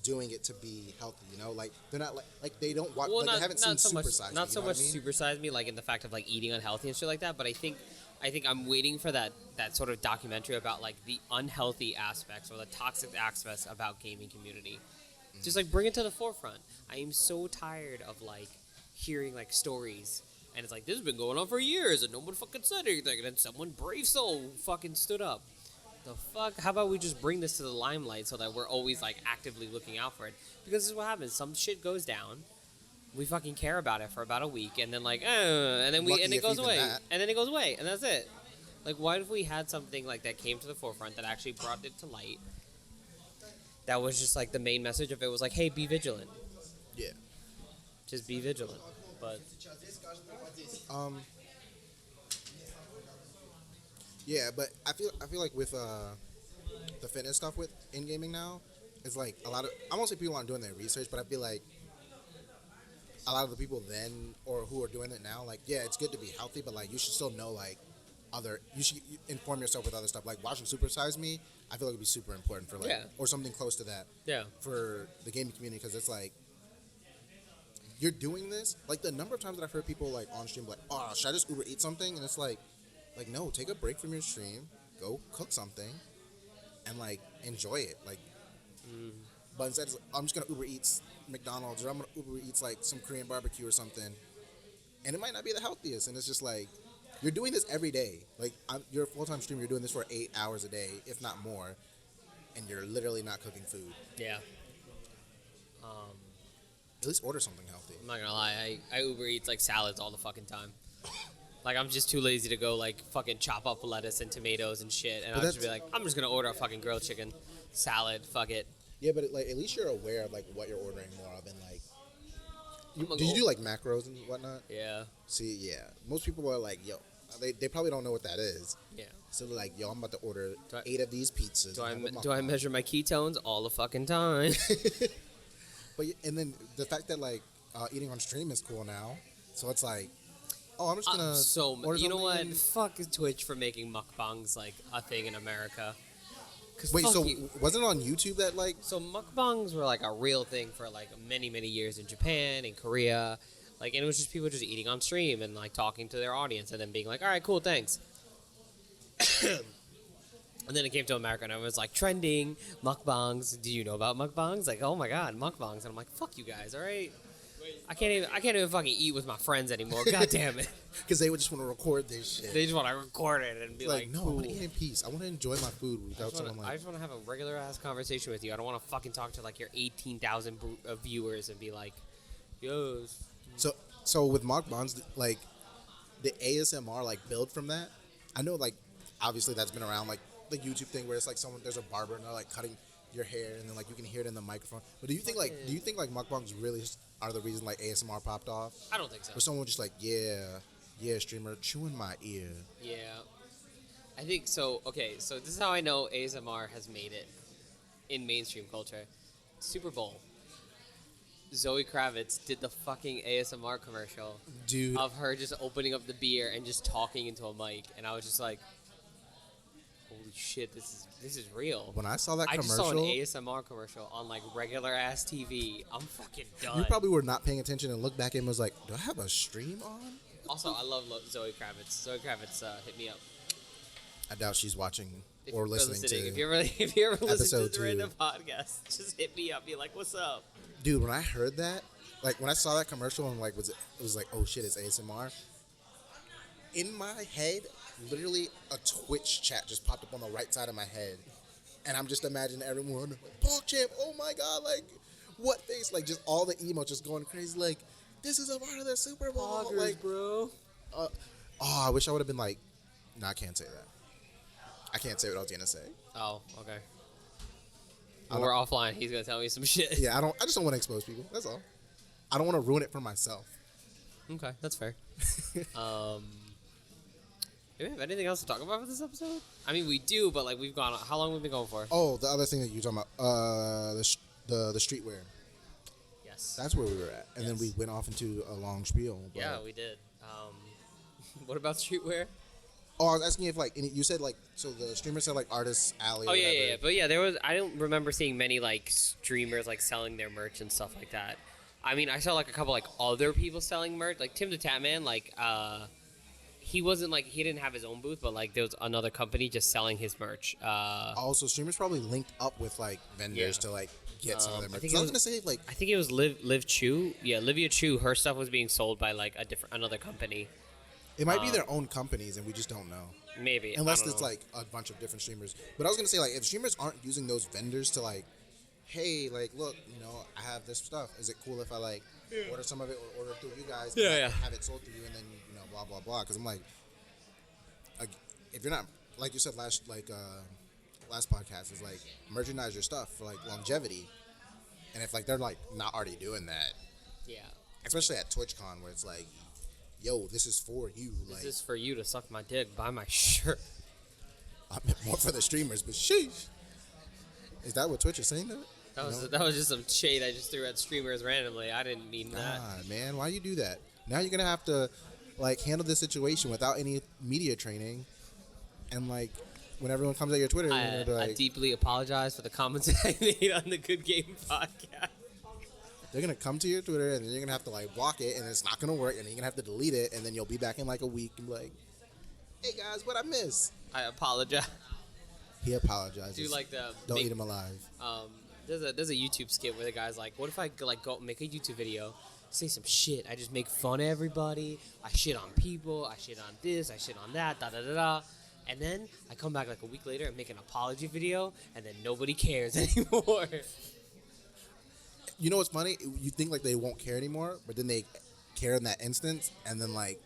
doing it to be healthy. You know, like they're not like they don't watch. Well, like, they haven't seen so Super much, Size Me, not you so know what much I mean? Super Size Me, like in the fact of like eating unhealthy and shit like that. But I think I'm waiting for that sort of documentary about like the unhealthy aspects or the toxic aspects about gaming community. Just like bring it to the forefront. I am so tired of like hearing like stories, and it's like this has been going on for years, and no one fucking said anything, and then someone brave soul fucking stood up. The fuck? How about we just bring this to the limelight so that we're always like actively looking out for it? Because this is what happens. Some shit goes down. We fucking care about it for about a week, and then like, and then Lucky and it if goes even away, that. and then it goes away, and that's it. Like, what if we had something like that came to the forefront that actually brought it to light? That was just like the main message of it was like, hey, be vigilant. Yeah. Just be vigilant. But Yeah, but I feel like with the fitness stuff with in gaming now, it's like a lot of I won't say people aren't doing their research, but I feel like a lot of the people then or who are doing it now, like yeah, it's good to be healthy, but like you should still know like you should inform yourself with other stuff. Like watching Super Size Me, I feel like it'd be super important for like Yeah. or something close to that yeah, for the gaming community because it's like you're doing this. Like the number of times that I've heard people like on stream like, oh, should I just Uber eat something? And it's like no, take a break from your stream, go cook something, and like enjoy it. Like, but instead, it's like, I'm just gonna Uber Eats McDonald's or I'm gonna Uber Eats like some Korean barbecue or something, and it might not be the healthiest. And it's just like you're doing this every day. Like you're a full-time streamer. You're doing this for 8 hours a day, if not more, and you're literally not cooking food. yeah. At least order something healthy. I'm not gonna lie, I Uber Eats like salads all the fucking time. Like I'm just too lazy to go like fucking chop up lettuce and tomatoes and shit, and But I'll just be like, I'm just gonna order a fucking grilled chicken salad. Fuck it. Yeah, but like at least you're aware of like what you're ordering more of, and like, I'm do you do like macros and whatnot? Yeah. See, yeah, most people are like, yo, they probably don't know what that is. Yeah. So they're like, yo, I'm about to order Do I- 8 of these pizzas. Do I measure my ketones all the fucking time? But and then the fact that like eating on stream is cool now, so it's like, oh, I'm just gonna order you know what? something. Fuck Twitch for making mukbangs like a thing in America. 'Cause Wait, fuck so you. wasn't it on YouTube that like? So mukbangs were like a real thing for like many years in Japan and Korea, like, and it was just people just eating on stream and like talking to their audience and then being like, all right, cool, thanks. And then it came to America and I was like, trending mukbangs. Do you know about mukbangs? Like, oh my god, mukbangs. And I'm like, fuck you guys, all right. I can't even fucking eat with my friends anymore. God damn it. Because they would just want to record this shit. They just want to record it and be like, no, I cool. want to eat in peace. I want to enjoy my food without someone I like. just want to have a regular ass conversation with you. I don't want to fucking talk to like your 18,000 viewers and be like, yo. So with mukbangs, like the ASMR like build from that. I know like obviously that's been around, like the YouTube thing where it's like there's a barber and they're like cutting your hair and then like you can hear it in the microphone. But do you think like mukbangs really are the reason like ASMR popped off? I don't think so. Or someone just like yeah streamer chewing my ear. Yeah. I think so. Okay, so this is how I know ASMR has made it in mainstream culture. Super Bowl. Zoe Kravitz did the fucking ASMR commercial Dude. of her just opening up the beer and just talking into a mic, and I was just like, holy shit, this is real. When I saw that I commercial, just saw an ASMR commercial on like regular ass TV. I'm fucking done. you probably were not paying attention and looked back and was like, do I have a stream on? Also, I love Zoe Kravitz. Zoe Kravitz, hit me up. I doubt she's watching If or you're listening to. if you're ever listening episode to the 2. random podcast, just hit me up. Be like, what's up? Dude, when I heard that, like when I saw that commercial and like it was like, oh shit, it's ASMR. In my head, literally a Twitch chat just popped up on the right side of my head, and I'm just imagining everyone, Paul Champ, oh my god, like what face, like just all the emotes just going crazy, like this is a part of the Super Bowl, Poggers, like bro. I wish I would have been like, no, I can't say that. I can't say what I was gonna say. Oh, okay. When we're offline, he's gonna tell me some shit. Yeah, I just don't want to expose people. That's all. I don't want to ruin it for myself. Okay, that's fair. Do we have anything else to talk about for this episode? I mean, we do, but like we've gone. How long have we been going for? Oh, the other thing that you were talking about, the streetwear. Yes. That's where we were at, and then Yes. we went off into a long spiel. But, Yeah, we did. What about streetwear? Oh, I was asking if like you said like so the streamer said like Artist Alley. Oh or yeah, whatever. yeah. But yeah, there was. I don't remember seeing many like streamers like selling their merch and stuff like that. I mean, I saw like a couple like other people selling merch, like Tim the Tatman. Like, he wasn't like he didn't have his own booth, but like there was another company just selling his merch. Also, streamers probably linked up with like vendors to like get some of their I merch. think 'Cause I it was gonna say like I think it was Liv Chu. Yeah, Livia Chu. Her stuff was being sold by like another company. it might be their own companies and we just don't know. Maybe Unless I don't it's know. like a bunch of different streamers. But I was gonna say like if streamers aren't using those vendors to like, hey, like look, I have this stuff. Is it cool if I like order some of it or order through you guys? Yeah, and, yeah. like, have it sold through you and then blah blah blah. Because I'm like, if you're not like you said last podcast is like merchandise your stuff for like longevity. And if like they're like not already doing that, yeah. especially at TwitchCon where it's like, yo, this is for you. Like This is for you to suck my dick, buy my shirt. I meant more for the streamers, but sheesh. Is that what Twitch is saying? That was just some shade I just threw at streamers randomly. I didn't mean that. God, man, why you do that? Now you're gonna have to like handle this situation without any media training, and like when everyone comes at your Twitter, you're gonna be I like, deeply apologize for the comments I made on the Good Game podcast. they're gonna come to your Twitter, and then you're gonna have to like block it, and it's not gonna work, and then you're gonna have to delete it, and then you'll be back in like a week and be like, hey guys, what I miss? I apologize. He apologizes. Do like the Don't make- eat him alive. There's a YouTube skit where the guy's like, what if I like go make a YouTube video, say some shit, I just make fun of everybody, I shit on people, I shit on this, I shit on that, da da da da, and then I come back like a week later and make an apology video, and then nobody cares anymore. you know what's funny? You think like they won't care anymore, but then they care in that instance, and then like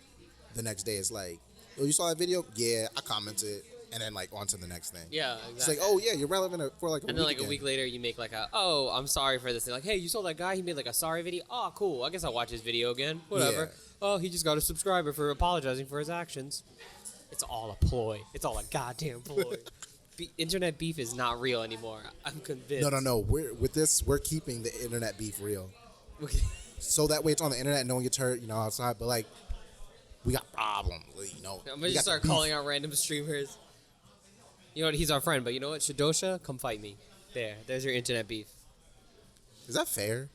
the next day it's like, oh, you saw that video? Yeah, I commented, and then like on to the next thing. Yeah, exactly. It's like, oh yeah, you're relevant for like a week. And then like again. a week later, you make like oh, I'm sorry for this. Thing. Like, hey, you saw that guy? He made like a sorry video. Oh, cool. I guess I'll watch his video again. Whatever. Yeah. Oh, he just got a subscriber for apologizing for his actions. It's all a ploy. It's all a goddamn ploy. Internet beef is not real anymore. I'm convinced. No. We're keeping the internet beef real, so that way it's on the internet and no one gets hurt, outside. But like, we got problems, I'm gonna just start calling out random streamers. You know what? He's our friend, but you know what? Shadosha, come fight me. There's your internet beef. Is that fair?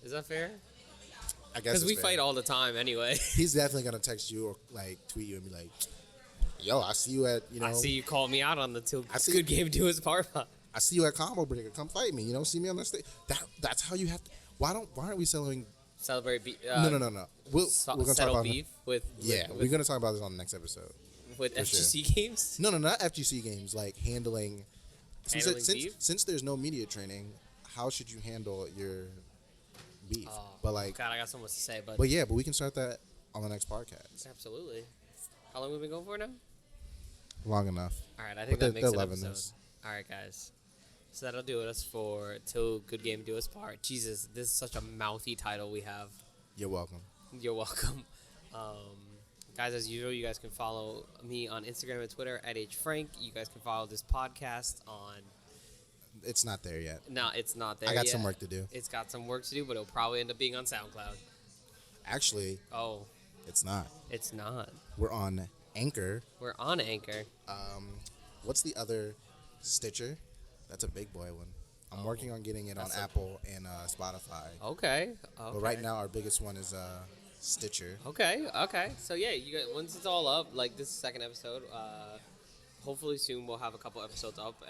Is that fair? I guess Because we fair. fight all the time anyway. He's definitely gonna text you or like tweet you and be like, "Yo, I see you at I see you call me out on the see- Good Game Duos part. I see you at Combo Breaker. Come fight me. See me on the stage." That's how you have to. Why aren't we selling? Celebrate beef. No. We're gonna talk settle about beef with we're gonna talk about this on the next episode. with for FGC games. No, not FGC games. Like handling. Handling beef? Since there's no media training, how should you handle your beef? Oh, but like, God, I got so much to say, but but we can start that on the next podcast. absolutely. How long have we been going for now? Long enough. All right, I think But that makes they're an loving episode. this. All right, guys. So that'll do us for Till Good Game Do Us Part. Jesus, this is such a mouthy title we have. You're welcome. You're welcome. Guys, as usual, you guys can follow me on Instagram and Twitter at HFrank. You guys can follow this podcast on... It's not there yet. No, it's not there I got yet. some work to do. It's got some work to do, but it'll probably end up being on SoundCloud. Actually, Oh, it's not. it's not. We're on Anchor. We're on Anchor. What's the other Stitcher? That's a big boy one. I'm working on getting it on That's a- Apple and Spotify. Okay. But right now, our biggest one is Stitcher. Okay. So yeah, you guys, once it's all up, like this second episode, hopefully soon we'll have a couple episodes up.